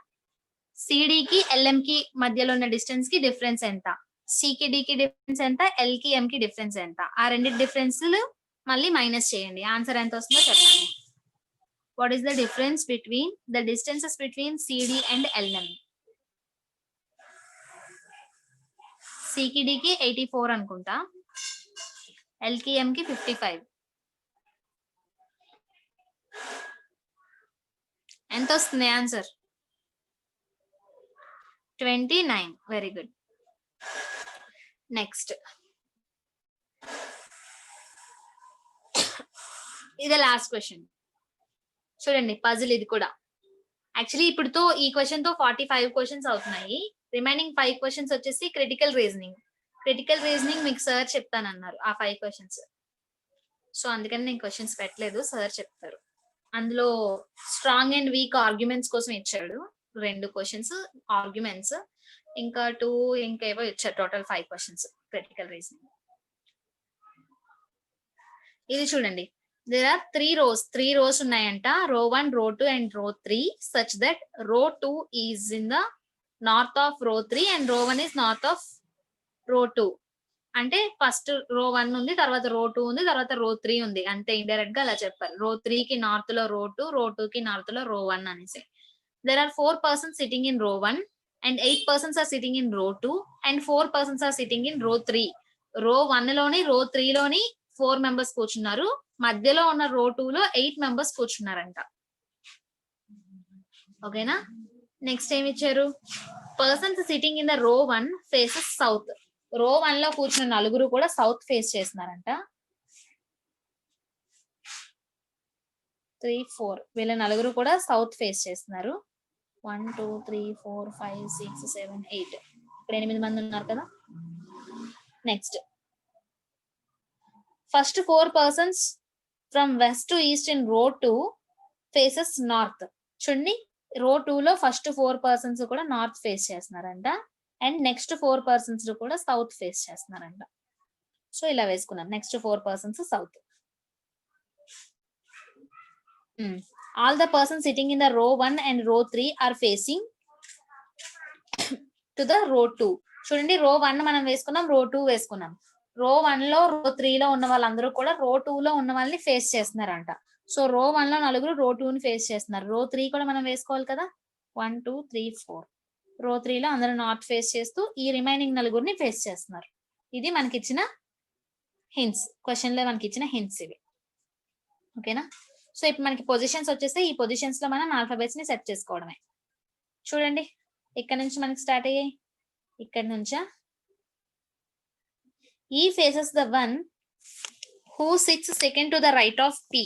సిడికి ఎల్ఎం కి మధ్యలో ఉన్న డిస్టెన్స్ కి డిఫరెన్స్ ఎంత, సికి డి కి డిఫరెన్స్ ఎంత, ఎల్ కి ఎం కి డిఫరెన్స్ ఎంత, ఆ రెండు డిఫరెన్స్ మళ్ళీ మైనస్ చేయండి, ఆన్సర్ ఎంత వస్తుందో చెప్పండి. What is the difference between the distances between C D and L M? సికి డికి 84 అనుకుంటా, ఎల్ కి ఎం కి 55. ఎంత వస్తుంది ఆన్సర్? 29. Very good. నెక్స్ట్, ఇది లాస్ట్ క్వశ్చన్ చూడండి, పజిల్ ఇది కూడా. యాక్చువల్లీ ఇప్పుడుతో ఈ క్వశ్చన్ తో 45 క్వశ్చన్స్ అవుతున్నాయి. రిమైనింగ్ 5 క్వశ్చన్స్ వచ్చేసి క్రిటికల్ రీజనింగ్. క్రిటికల్ రీజనింగ్ మీకు సార్ చెప్తానన్నారు ఆ 5 క్వశ్చన్స్. సో అందుకని నేను క్వశ్చన్స్ పెట్టలేదు, సార్ చెప్తారు. అందులో స్ట్రాంగ్ అండ్ వీక్ ఆర్గ్యుమెంట్స్ కోసం ఇచ్చాడు 2 క్వశ్చన్స్ ఆర్గ్యుమెంట్స్, ఇంకా 2 ఇంకేవో ఇచ్చారు. Total 5 questions critical reasoning. ఇది చూడండి, దేర్ ఆర్ 3 rows ఉన్నాయంట. row 1, row 2 and row 3 such that row 2 is in the north of row 3 and row 1 is north of row 2. అంటే first row 1 ఉంది, తర్వాత row 2 ఉంది, తర్వాత row 3 ఉంది. అంతే, ఇండైరెక్ట్ గా అలా చెప్పారు. row 3 కి నార్త్ లో row 2, row 2 కి నార్త్ లో row 1 అనేసి. There are 4 persons sitting in row 1 and 8 persons are sitting in row 2 and 4 persons are sitting in row 3. row 1 లోని row 3 లోని 4 members కూర్చున్నారు, మధ్యలో ఉన్న row 2 లో 8 members కూర్చున్నారంట. ఓకేనా? నెక్స్ట్ ఏమి ఇచ్చారు, persons sitting in the row 1 faces south. row 1 లో కూర్చున్న 4 కూడా సౌత్ ఫేస్ చేస్తున్నారంట. 3, 4 వీళ్ళ 4 కూడా సౌత్ ఫేస్ చేస్తున్నారు. 1, 2, 3, 4, 5, 6, 7, 8 ఇక్కడ 8 మంది ఉన్నారు కదా. Next, first 4 persons from west to east in row 2 faces north. చూడండి, row 2 లో ఫస్ట్ 4 persons కూడా నార్త్ ఫేస్ చేస్తున్నారంట, అండ్ నెక్స్ట్ 4 persons కూడా సౌత్ ఫేస్ చేస్తున్నారంట. సో ఇలా వేసుకున్నాం, next 4 persons south. All the persons sitting in the row 1 and row 3 are facing to the row 2. చూడండి, row 1 మనం వేసుకున్నాం, row 2 వేసుకున్నాం. row 1 లో row 3 లో ఉన్న వాళ్ళందరూ కూడా row 2 లో ఉన్న వాళ్ళని ఫేస్ చేస్తున్నారంట. సో row 1 లో 4 row 2 ని ఫేస్ చేస్తున్నారు. row 3 కూడా మనం వేసుకోవాలి కదా. 1, 2, 3, 4 row 3 లో అందరూ నార్త్ ఫేస్ చేస్తూ ఈ రిమైనింగ్ 4 ఫేస్ చేస్తున్నారు. ఇది మనకి ఇచ్చిన హింట్స్, క్వశ్చన్ లో మనకి ఇచ్చిన హింట్స్ ఇవి. ఓకేనా? సో ఇప్పుడు మనకి పొజిషన్స్ వచ్చేసి ఈ పొజిషన్స్ లో మనం ఆల్ఫాబెట్స్ ని సెట్ చేసుకోవడమే. చూడండి, ఇక్కడ నుంచి మనకి స్టార్ట్ అయ్యాయి, ఇక్కడ నుంచా. ఈ faces the one who sits second to the right of P.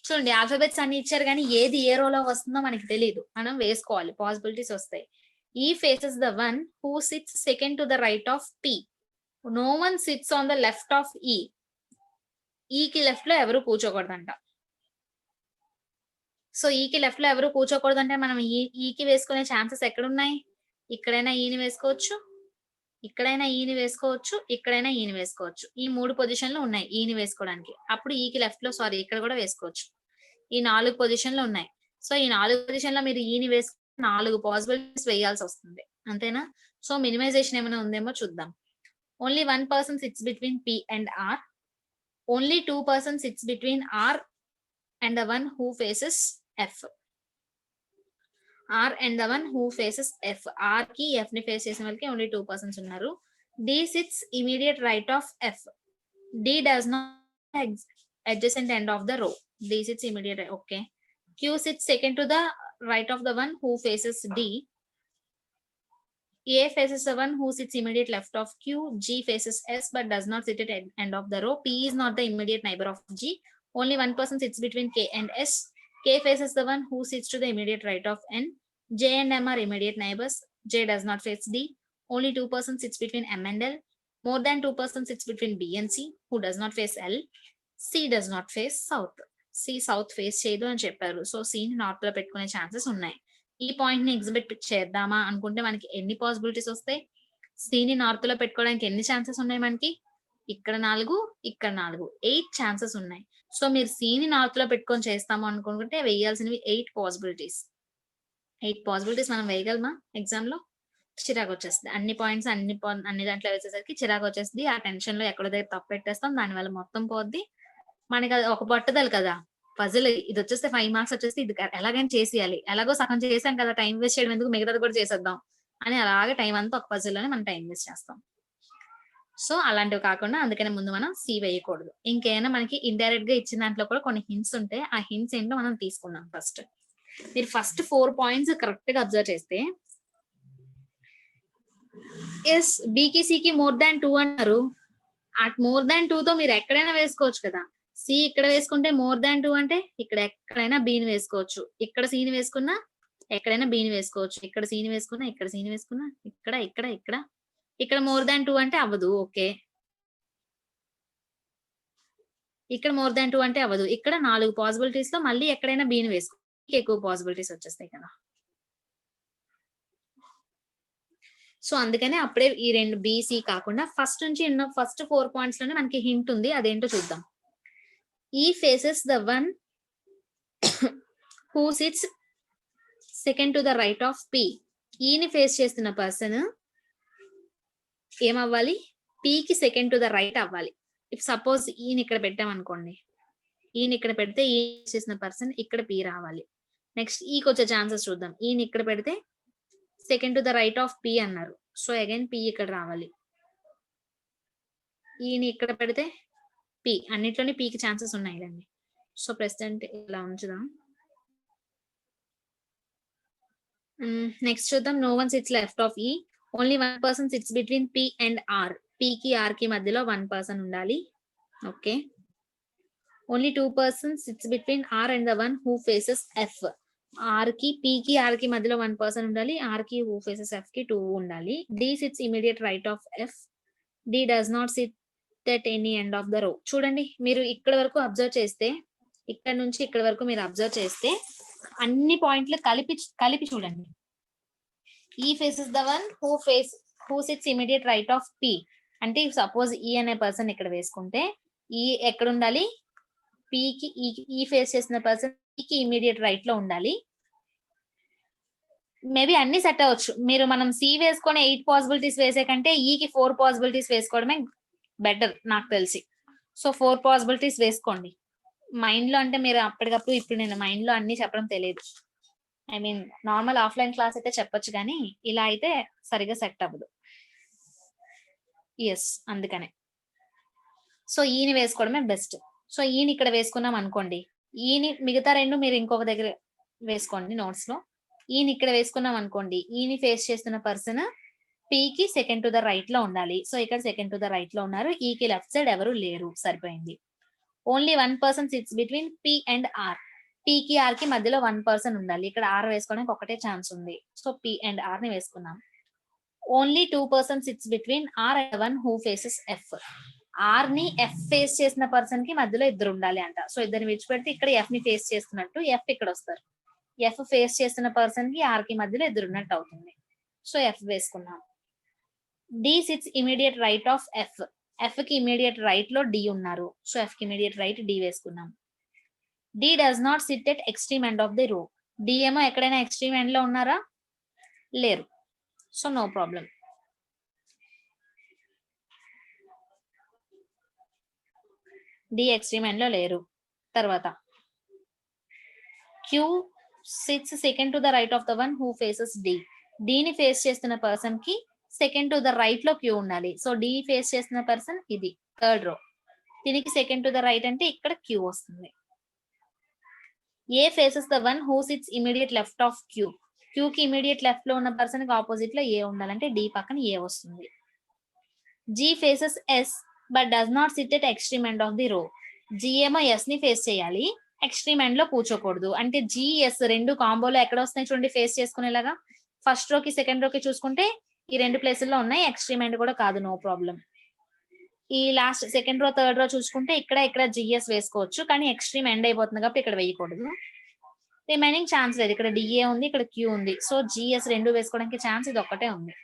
చూడండి, ఆల్ఫాబెట్స్ అన్ని ఇచ్చారు కానీ ఏది ఏ రోలో వస్తుందో మనకి తెలియదు, మనం వేసుకోవాలి, పాసిబిలిటీస్ వస్తాయి. E faces the one who sits second to the right of P. No one sits on the left of E. ఈకి లెఫ్ట్ లో ఎవరు కూర్చోకూడదంట. సో ఈకి లెఫ్ట్ లో ఎవరు కూర్చోకూడదంటే మనం ఈకి వేసుకునే ఛాన్సెస్ ఎక్కడున్నాయి? ఇక్కడైనా ఈని వేసుకోవచ్చు, ఇక్కడైనా ఈని వేసుకోవచ్చు, ఇక్కడైనా ఈని వేసుకోవచ్చు. ఈ 3 పొజిషన్లు ఉన్నాయి ఈని వేసుకోవడానికి. అప్పుడు ఈకి లెఫ్ట్ లో సారీ ఇక్కడ కూడా వేసుకోవచ్చు. ఈ 4 పొజిషన్లు ఉన్నాయి. సో ఈ 4 పొజిషన్లో మీరు ఈని వేసుకుని 4 పాసిబిలిటీస్ వేయాల్సి వస్తుంది. అంతేనా? సో మినిమైజేషన్ ఏమైనా ఉందేమో చూద్దాం. Only 1 person sits between P and R. Only 2 persons sits between R and the one who faces F. R and the one who faces F. R ki F ni face చేసిన వాళ్ళకి only 2 persons ఉన్నారు. D sits immediate right of F. D does not adjacent end of the row. D sits immediate right. Okay. Q sits second to the right of the one who faces D. A faces the one who sits immediate left of Q. G faces S but does not sit at end of the row. P is not the immediate neighbor of G. Only 1 person sits between K and S. K faces the one who sits to the immediate right of N. J and M are immediate neighbors. J does not face D. Only 2 persons sits between M and L. More than 2 persons sits between B and C, who does not face L. C does not face south. C south face చేయదు అని చెప్పారు. So C ని north లో పెట్టుకునే chances ఉన్నాయి. ఈ point ని exhibit చేద్దామా అనుకుంటే మనకి ఎన్ని పాసిబిలిటీస్ వస్తాయి? C ని నార్త్ లో పెట్టుకోవడానికి ఎన్ని ఛాన్సెస్ ఉన్నాయి మనకి? ఇక్కడ 4, ఇక్కడ 4, 8 ఛాన్సెస్ ఉన్నాయి. సో మీరు C ని నార్త్ లో పెట్టుకొని చేస్తాము అనుకుంటే వేయాల్సినవి 8 పాసిబిలిటీస్. 8 పాసిబిలిటీస్ మనం వేయగలమా ఎగ్జామ్ లో? చిరాకు వచ్చేస్తుంది. అన్ని పాయింట్స్ అన్ని దాంట్లో వేసేసరికి చిరాకు వచ్చేస్తుంది. ఆ టెన్షన్ లో ఎక్కడో దగ్గర తప్పు పెట్టేస్తాం, దానివల్ల మొత్తం పోద్ది. మనకి అది ఒక పట్టుదల కదా, పజిల్ ఇది వచ్చేస్తే 5 మార్క్స్ వచ్చేస్తే ఇది ఎలాగైనా చేసేయాలి, ఎలాగో సగం చేసాం కదా టైం వేస్ట్ చేయడం ఎందుకు, మిగతాది కూడా చేసేద్దాం అని అలాగే టైం అంతా ఒక పజిల్ లోనే మనం టైం వేస్ట్ చేస్తాం. సో అలాంటివి కాకుండా అందుకనే ముందు మనం C వేయకూడదు. ఇంకేమైనా మనకి ఇండైరెక్ట్ గా ఇచ్చిన దాంట్లో కూడా కొన్ని హింట్స్ ఉంటాయి. ఆ హింట్స్ ఏంటో మనం తీసుకుందాం. ఫస్ట్ మీరు ఫస్ట్ 4 పాయింట్స్ కరెక్ట్ గా అబ్జర్వ్ చేస్తే, ఎస్ B కి C కి మోర్ దాన్ 2 అన్నారు. అట్ మోర్ దాన్ 2 తో మీరు ఎక్కడైనా వేసుకోవచ్చు కదా. C ఇక్కడ వేసుకుంటే మోర్ దాన్ 2 అంటే ఇక్కడ ఎక్కడైనా B ని వేసుకోవచ్చు. ఇక్కడ C ని వేసుకున్నా ఎక్కడైనా B ని వేసుకోవచ్చు. ఇక్కడ C ని వేసుకున్నా, ఇక్కడ C ని వేసుకున్నా, ఇక్కడ ఇక్కడ ఇక్కడ ఇక్కడ మోర్ దాన్ 2 అంటే అవ్వదు. ఓకే, ఇక్కడ మోర్ దాన్ 2 అంటే అవ్వదు. ఇక్కడ 4 పాసిబిలిటీస్ లో మళ్ళీ ఎక్కడైనా B ని వేసుకో, ఎక్కువ పాసిబిలిటీస్ వచ్చేస్తాయి కదా. సో అందుకనే అప్పుడే ఈ 2 BC కాకుండా ఫస్ట్ నుంచి ఫస్ట్ 4 పాయింట్స్ లోనే మనకి హింట్ ఉంది. అదేంటో చూద్దాం. E faces the one who sits second to the right of P. E ని ఫేస్ చేస్తున్న పర్సన్ ఏమవ్వాలి? P కి సెకండ్ టు ద రైట్ అవ్వాలి. ఇఫ్ సపోజ్ E ని ఇక్కడ పెట్టాం అనుకోండి, E ని ఇక్కడ పెడితే E చేసిన పర్సన్ ఇక్కడ P రావాలి. నెక్స్ట్ E కి వచ్చే ఛాన్సెస్ చూద్దాం. E ని ఇక్కడ పెడితే second to the right of P అన్నారు. సో అగైన్ P ఇక్కడ రావాలి. E ని ఇక్కడ పెడితే P, అన్నిట్లోనే P కి ఛాన్సెస్ ఉన్నాయిలండి. సో ప్రెసెంట్ ఇలా ఉంచుదాం. నెక్స్ట్ చూద్దాం. No one sits left of E. Only 1 person sits between P and R. P కి R కి మధ్యలో 1 పర్సన్ ఉండాలి. Okay. Only 2 persons sits between R and the one who faces F. R కి P కి R కి మధ్యలో 1 person ఉండాలి. R కి హూ ఫేసెస్ F కి 2 ఉండాలి. D sits immediate right of F. D does not SIT at any end of the row. చూడండి, మీరు ఇక్కడ వరకు అబ్జర్వ్ చేస్తే, ఇక్కడ నుంచి ఇక్కడ వరకు మీరు అబ్జర్వ్ చేస్తే అన్ని పాయింట్లు కలిపి చూడండి. E faces the one who sits immediate right of P. అంటే సపోజ్ E అనే పర్సన్ ఇక్కడ వేసుకుంటే E ఎక్కడ ఉండాలి? P కి E ఫేస్ చేసిన పర్సన్ P కి ఇమీడియట్ రైట్ లో ఉండాలి. మేబీ అన్ని సెట్ అవ్వచ్చు. మనం C వేసుకొని 8 పాసిబిలిటీస్ వేసే కంటే E కి 4 పాసిబిలిటీస్ వేసుకోవడమే బెటర్ నాకు తెలిసి. సో 4 పాసిబిలిటీస్ వేసుకోండి మైండ్ లో. అంటే మీరు అప్పటికప్పుడు ఇప్పుడు నేను మైండ్ లో అన్ని చెప్పడం తెలియదు. I mean normal offline class అయితే చెప్పొచ్చు, కానీ ఇలా అయితే సరిగా సెట్ అవ్వదు. ఎస్, అందుకనే సో ఈని వేసుకోవడమే బెస్ట్. సో ఈని ఇక్కడ వేసుకున్నాం అనుకోండి, ఈని మిగతా 2 మీరు ఇంకొక దగ్గర వేసుకోండి నోట్స్ లో. ఈని ఇక్కడ వేసుకున్నాం అనుకోండి, ఈని ఫేస్ చేస్తున్న పర్సన్ P కి సెకండ్ టు ద రైట్ లో ఉండాలి. సో ఇక్కడ సెకండ్ టు ద రైట్ లో ఉన్నారు. E కి లెఫ్ట్ సైడ్ ఎవరు లేరు, సరిపోయింది. Only 1 person sits between P and R. P కి R కి మధ్యలో 1 పర్సన్ ఉండాలి. ఇక్కడ R వేసుకోవడానికి ఒకటే ఛాన్స్ ఉంది. సో P అండ్ R ని వేసుకున్నాం. Only 2 person sits between R and one who faces F. R ని F ఫేస్ చేసిన పర్సన్ కి మధ్యలో 2 ఉండాలి అంట. సో ఇద్దరిని విడిచిపెడితే ఇక్కడ F ని ఫేస్ చేస్తున్నట్టు F ఇక్కడ వస్తారు. F ఫేస్ చేస్తున్న పర్సన్ కి R కి మధ్యలో 2 ఉన్నట్టు అవుతుంది. సో ఎఫ్ వేసుకున్నాం. D sits immediate right of F. F కి ఇమీడియట్ రైట్ లో డి ఉన్నారు, సో ఎఫ్ కి ఇమీడియట్ రైట్ డి వేసుకున్నాం. D does not sit at extreme end of the row. D ఏమో ఎక్కడైనా ఎక్స్ట్రీమ్ ఎండ్ లో ఉన్నారా? లేరు, so no problem. D extreme end లో లేరు. తర్వాత Q sits second to the right of the one who faces D. డిని face చేస్తున్న పర్సన్ కి సెకండ్ టు ద రైట్ లో క్యూ ఉండాలి. సో డి ఫేస్ చేస్తున్న పర్సన్ ఇది థర్డ్ రో, దీనికి సెకండ్ టు ద రైట్ అంటే ఇక్కడ క్యూ వస్తుంది. A faces the one who sits immediate left of Q. Q కి ఇమీడియట్ లెఫ్ట్ లో ఉన్న పర్సన్ కి ఆపోజిట్ లో ఏ ఉండాలంటే డి పక్కన ఏ వస్తుంది. G faces S but does not sit at extreme end of the row. G ఏమో S ని ఫేస్ చేయాలి, ఎక్స్ట్రీమ్ ఎండ్ లో కూర్చోకూడదు. అంటే జీ ఎస్ రెండు కాంబోలో ఎక్కడ వస్తున్నాయి చూడండి ఫేస్ చేసుకునేలాగా. ఫస్ట్ రోకి సెకండ్ రోకి చూసుకుంటే ఈ రెండు ప్లేసుల్లో ఉన్నాయి, ఎక్స్ట్రీమ్ ఎండ్ కూడా కాదు, నో ప్రాబ్లం. ఈ last second row third row చూసుకుంటే ఇక్కడ జిఎస్ వేసుకోవచ్చు, కానీ ఎక్స్ట్రీమ్ ఎండ్ అయిపోతుంది కాబట్టి ఇక్కడ వేయకూడదు. రిమైనింగ్ ఛాన్స్ లేదు, ఇక్కడ డిఏ ఉంది, ఇక్కడ క్యూ ఉంది, సో జిఎస్ రెండు వేసుకోవడానికి ఛాన్స్ ఇది ఒక్కటే ఉంది.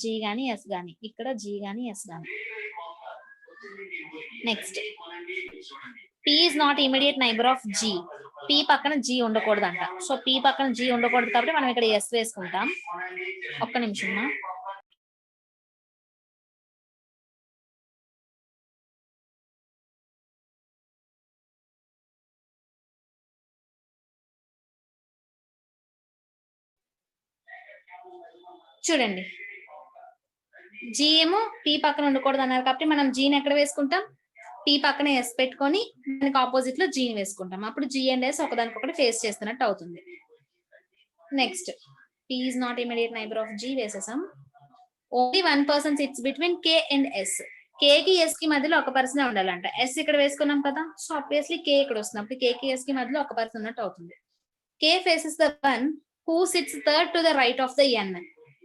జీ గాని ఎస్ గాని, ఇక్కడ జీ గాని ఎస్ గాని. Next P is not immediate neighbour of G. P పక్కన జీ ఉండకూడదంట, సో పి పక్కన జీ ఉండకూడదు కాబట్టి మనం ఇక్కడ ఎస్ వేసుకుంటాం. ఒక్క నిమిషం. చూడండి, జీ ఏమో పి పక్కన ఉండకూడదు అన్నారు కాబట్టి మనం జీని ఎక్కడ వేసుకుంటాం? పి పక్కన ఎస్ పెట్టుకొని దానికి ఆపోజిట్ లో జీని వేసుకుంటాం. అప్పుడు జీ అండ్ ఎస్ ఒకదానికొకటి ఫేస్ చేస్తున్నట్టు అవుతుంది. Next P is not immediate neighbour of G వేసేసాం. Only one person sits between K and S. K కి ఎస్ కి మధ్యలో ఒక పర్సన్ ఉండాలంట. ఎస్ ఇక్కడ వేసుకున్నాం కదా, సో ఆబ్వియస్లీ కే ఇక్కడ వస్తుంది, అప్పుడు కే కి ఎస్ కి మధ్యలో ఒక పర్సన్ ఉన్నట్టు అవుతుంది. K faces the one who sits third to the right of the N.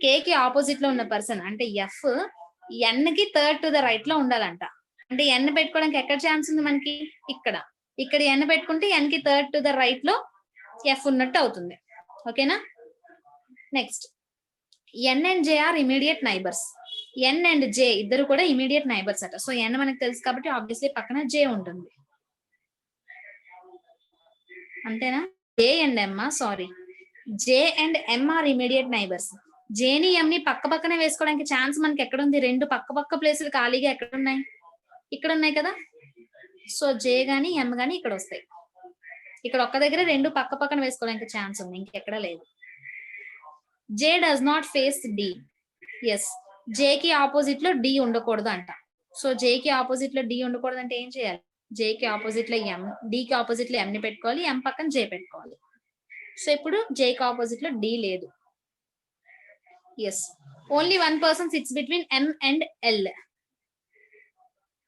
K కి ఆపోజిట్ లో ఉన్న పర్సన్ అంటే ఎఫ్ ఎన్ కి థర్డ్ టు ద రైట్ లో ఉండాలంట. అంటే ఎన్ పెట్టుకోవడానికి ఎక్కడ ఛాన్స్ ఉంది మనకి? ఇక్కడ. ఇక్కడ ఎన్ పెట్టుకుంటే ఎన్ కి థర్డ్ టు ద రైట్ లో ఎఫ్ ఉన్నట్టు అవుతుంది. ఓకేనా? Next N and J are immediate neighbours. N and J ఇద్దరు కూడా ఇమీడియట్ నైబర్స్ అట. సో ఎన్ మనకు తెలుసు కాబట్టి ఆబ్వియస్లీ పక్కన జే ఉంటుంది. అంతేనా? J and M, sorry, J and M are immediate neighbours. జేని ఎం ని పక్క పక్కనే వేసుకోవడానికి ఛాన్స్ మనకి ఎక్కడ ఉంది? రెండు పక్క పక్క ప్లేసులు ఖాళీగా ఎక్కడ ఉన్నాయి? ఇక్కడ ఉన్నాయి కదా. సో జే గాని ఎం గాని ఇక్కడ వస్తాయి. ఇక్కడ ఒక్క దగ్గర రెండు పక్క పక్కన వేసుకోవడానికి ఛాన్స్ ఉంది, ఇంకెక్కడ లేదు. J does not face D. Yes, J కి ఆపోజిట్ లో డి ఉండకూడదు అంట. సో జే కి ఆపోజిట్ లో డి ఉండకూడదు అంటే ఏం చేయాలి? జే కి ఆపోజిట్ లో ఎం, డి కి ఆపోజిట్ లో ఎం ని పెట్టుకోవాలి, ఎం పక్కన జే పెట్టుకోవాలి. సో ఇప్పుడు జే కి ఆపోజిట్ లో డి లేదు. Yes, only one person sits between M and L.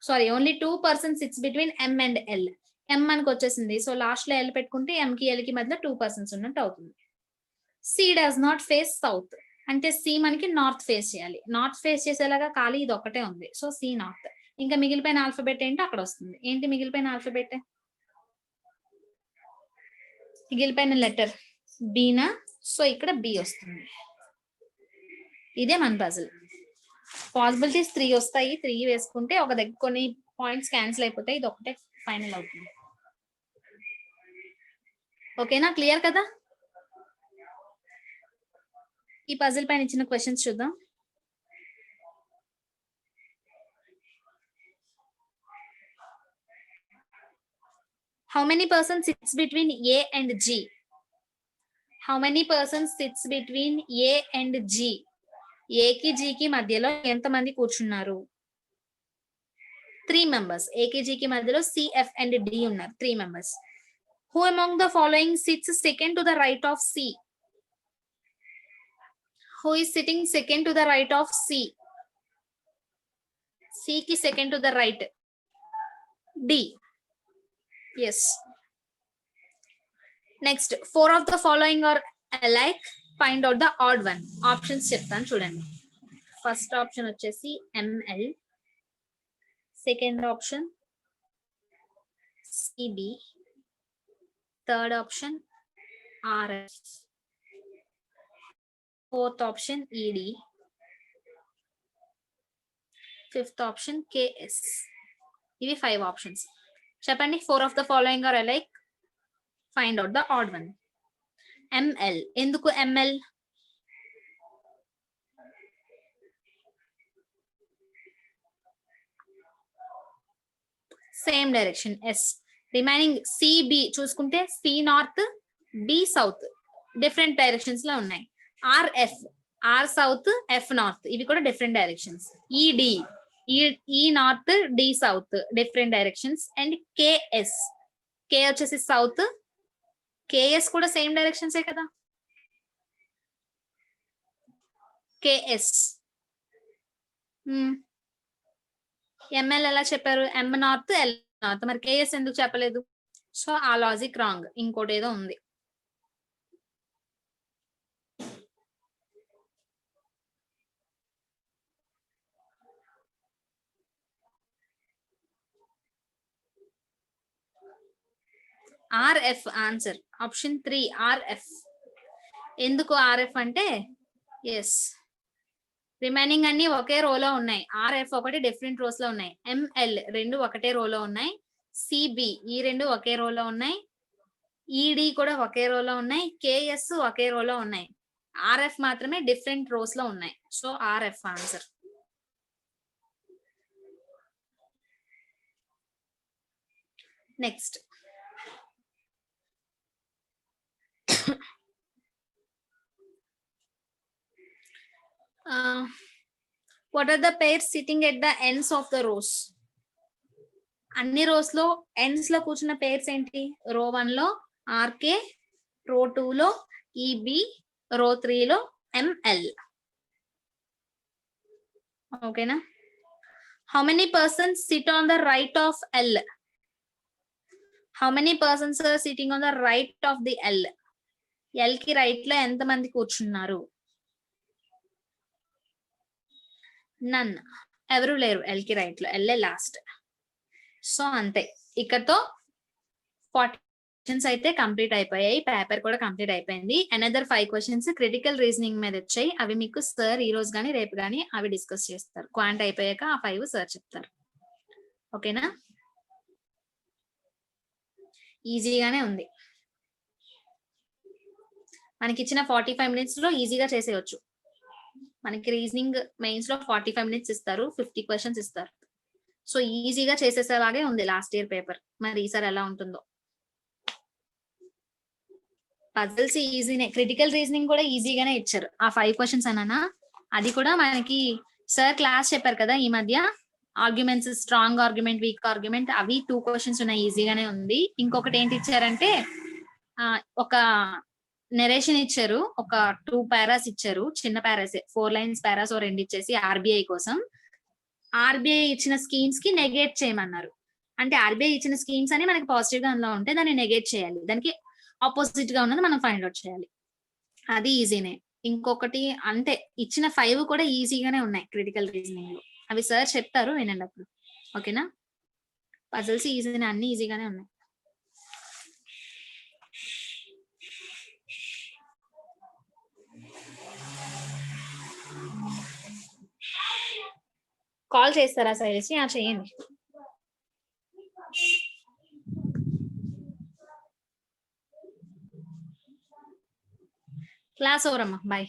Sorry, only two person sits between M and L. M మనకు వచ్చేసింది, సో లాస్ట్ లో ఎల్ పెట్టుకుంటే ఎం కి ఎల్ కి మధ్యలో టూ పర్సన్స్ ఉన్నట్టు అవుతుంది. C does not face south. అంటే సి మనకి నార్త్ ఫేస్ చేయాలి. నార్త్ ఫేస్ చేసేలాగా ఖాళీ ఇది ఒకటే ఉంది, సో సి నార్త్. ఇంకా మిగిలిపోయిన ఆల్ఫాబెట్ ఏంటో అక్కడ వస్తుంది. ఏంటి మిగిలిపోయిన ఆల్ఫాబెట్? మిగిలిపోయిన లెటర్ బీనా, సో ఇక్కడ బి వస్తుంది. ఇదే మన పజిల్. పాసిబిలిటీస్ 3 వస్తాయి. 3 వేసుకుంటే ఒక దగ్గర కొన్ని పాయింట్స్ క్యాన్సిల్ అయిపోతాయి, ఇది ఒకటే ఫైనల్ అవుతుంది. ఓకేనా? క్లియర్ కదా? ఈ పజిల్ పైన ఇచ్చిన క్వశ్చన్స్ చూద్దాం. How many persons sits between A and G? How many persons sits between A and G? A కి G కి మధ్యలో ఎంత మంది కూర్చున్నారు? 3 members. A కి G కి మధ్యలో C, F and D ఉన్నారు, 3 members. Who among the following sits second to the right of C? Who is sitting second to the right of C? C కి second to the right. D. Yes. Next, 4 of the following are alike. Find out the odd one. Options చెప్తాను చూడండి. First option వచ్చేసి ML, second option CB, third option RS, fourth option E D, fifth option K S. ఇవి 5 options. చెప్పండి 4 of the following are alike, find out the odd one. M L, ఎందుకు M L? Same direction yes. Remaining C B చూసుకుంటే C north, B south, different directions లో ఉన్నాయి. R F, R south, F north, ఇవి కూడా different directions. E D, E north, D south, different directions. And KS, కే వచ్చేసి south, KS కూడా same డైరెక్షన్సే కదా. KS ML ఎలా చెప్పారు? ఎం నార్త్, ఎల్ నార్త్, మరి కేఎస్ ఎందుకు చెప్పలేదు? సో ఆ లాజిక్ రాంగ్, ఇంకోటి ఏదో ఉంది. RF answer option 3 RF. ఎందుకు ఆర్ఎఫ్ అంటే ఎస్, రిమైనింగ్ అన్ని ఒకే రోలో ఉన్నాయి. ఆర్ఎఫ్ ఒకటి డిఫరెంట్ రోస్ లో ఉన్నాయి. ఎంఎల్ రెండు ఒకటే రోలో ఉన్నాయి. సిబి ఈ రెండు ఒకే రోలో ఉన్నాయి. ఈడి కూడా ఒకే రోలో ఉన్నాయి. కేఎస్ ఒకే రోలో ఉన్నాయి. ఆర్ఎఫ్ మాత్రమే డిఫరెంట్ రోస్ లో ఉన్నాయి. So RF answer. Next what are the pairs sitting at the ends of the rows? అన్ని రోస్ లో ఎండ్స్ లో కూర్చున్న పేర్స్ ఏంటి? రో 1 లో ఆర్కే, రో 2 లో ఈబి, రో 3 లో ఎంఎల్. ఓకేనా? How many persons sit on the right of L? How many persons are sitting on the right of the L? L కి రైట్ లో ఎంత మంది కూర్చున్నారు? నన్, ఎవరు లేరు ఎల్ కి రైట్ లో, ఎల్ లాస్ట్. సో అంతే, ఇక్కడతో 40 క్వశ్చన్స్ అయితే కంప్లీట్ అయిపోయాయి. పేపర్ కూడా కంప్లీట్ అయిపోయింది. అనదర్ 5 క్వశ్చన్స్ క్రిటికల్ రీజనింగ్ మీద వచ్చాయి. అవి మీకు సార్ ఈ రోజు కానీ రేపు కానీ అవి డిస్కస్ చేస్తారు. క్వాంట్ అయిపోయాక ఆ 5 సార్ చెప్తారు. ఓకేనా? ఈజీగానే ఉంది. మనకి ఇచ్చిన 45 మినిట్స్ లో ఈజీగా చేసేయచ్చు. మనకి రీజనింగ్ మెయిన్స్ లో 45 మినిట్స్ ఇస్తారు, 50 క్వశ్చన్స్ ఇస్తారు. సో ఈజీగా చేసేసేలాగే ఉంది లాస్ట్ ఇయర్ పేపర్. మరి ఈసారి ఎలా ఉంటుందో. పజిల్స్ ఈజీనే, క్రిటికల్ రీజనింగ్ కూడా ఈజీగానే ఇచ్చారు. ఆ 5 క్వశ్చన్స్ అన్నానా, అది కూడా మనకి సార్ క్లాస్ చెప్పారు కదా ఈ మధ్య, arguments, strong argument, week argument, అవి 2 క్వశ్చన్స్ ఉన్నాయి, ఈజీగానే ఉంది. ఇంకొకటి ఏంటి ఇచ్చారంటే ఒక నెరేషన్ ఇచ్చారు, ఒక 2 పారాస్ ఇచ్చారు, చిన్న పారాస్, 4 లైన్స్ పారాస్ 2 ఇచ్చేసి ఆర్బీఐ కోసం. ఆర్బీఐ ఇచ్చిన స్కీమ్స్ కి నెగేట్ చేయమన్నారు. అంటే ఆర్బీఐ ఇచ్చిన స్కీమ్స్ అని మనకి పాజిటివ్ గా అందులో ఉంటే దాన్ని నెగేట్ చేయాలి, దానికి ఆపోజిట్ గా ఉన్నది మనం ఫైండ్ అవుట్ చేయాలి. అది ఈజీనే. ఇంకొకటి అంటే ఇచ్చిన 5 కూడా ఈజీగానే ఉన్నాయి క్రిటికల్ రీజనింగ్ లో. అవి సార్ చెప్తారు, వినండి అప్పుడు. ఓకేనా? పజిల్స్ ఈజీనే, అన్ని ఈజీగానే ఉన్నాయి. కాల్ చేస్తారా శైలేష్? చేయండి. క్లాస్ ఓవర్ అమ్మా, బాయ్.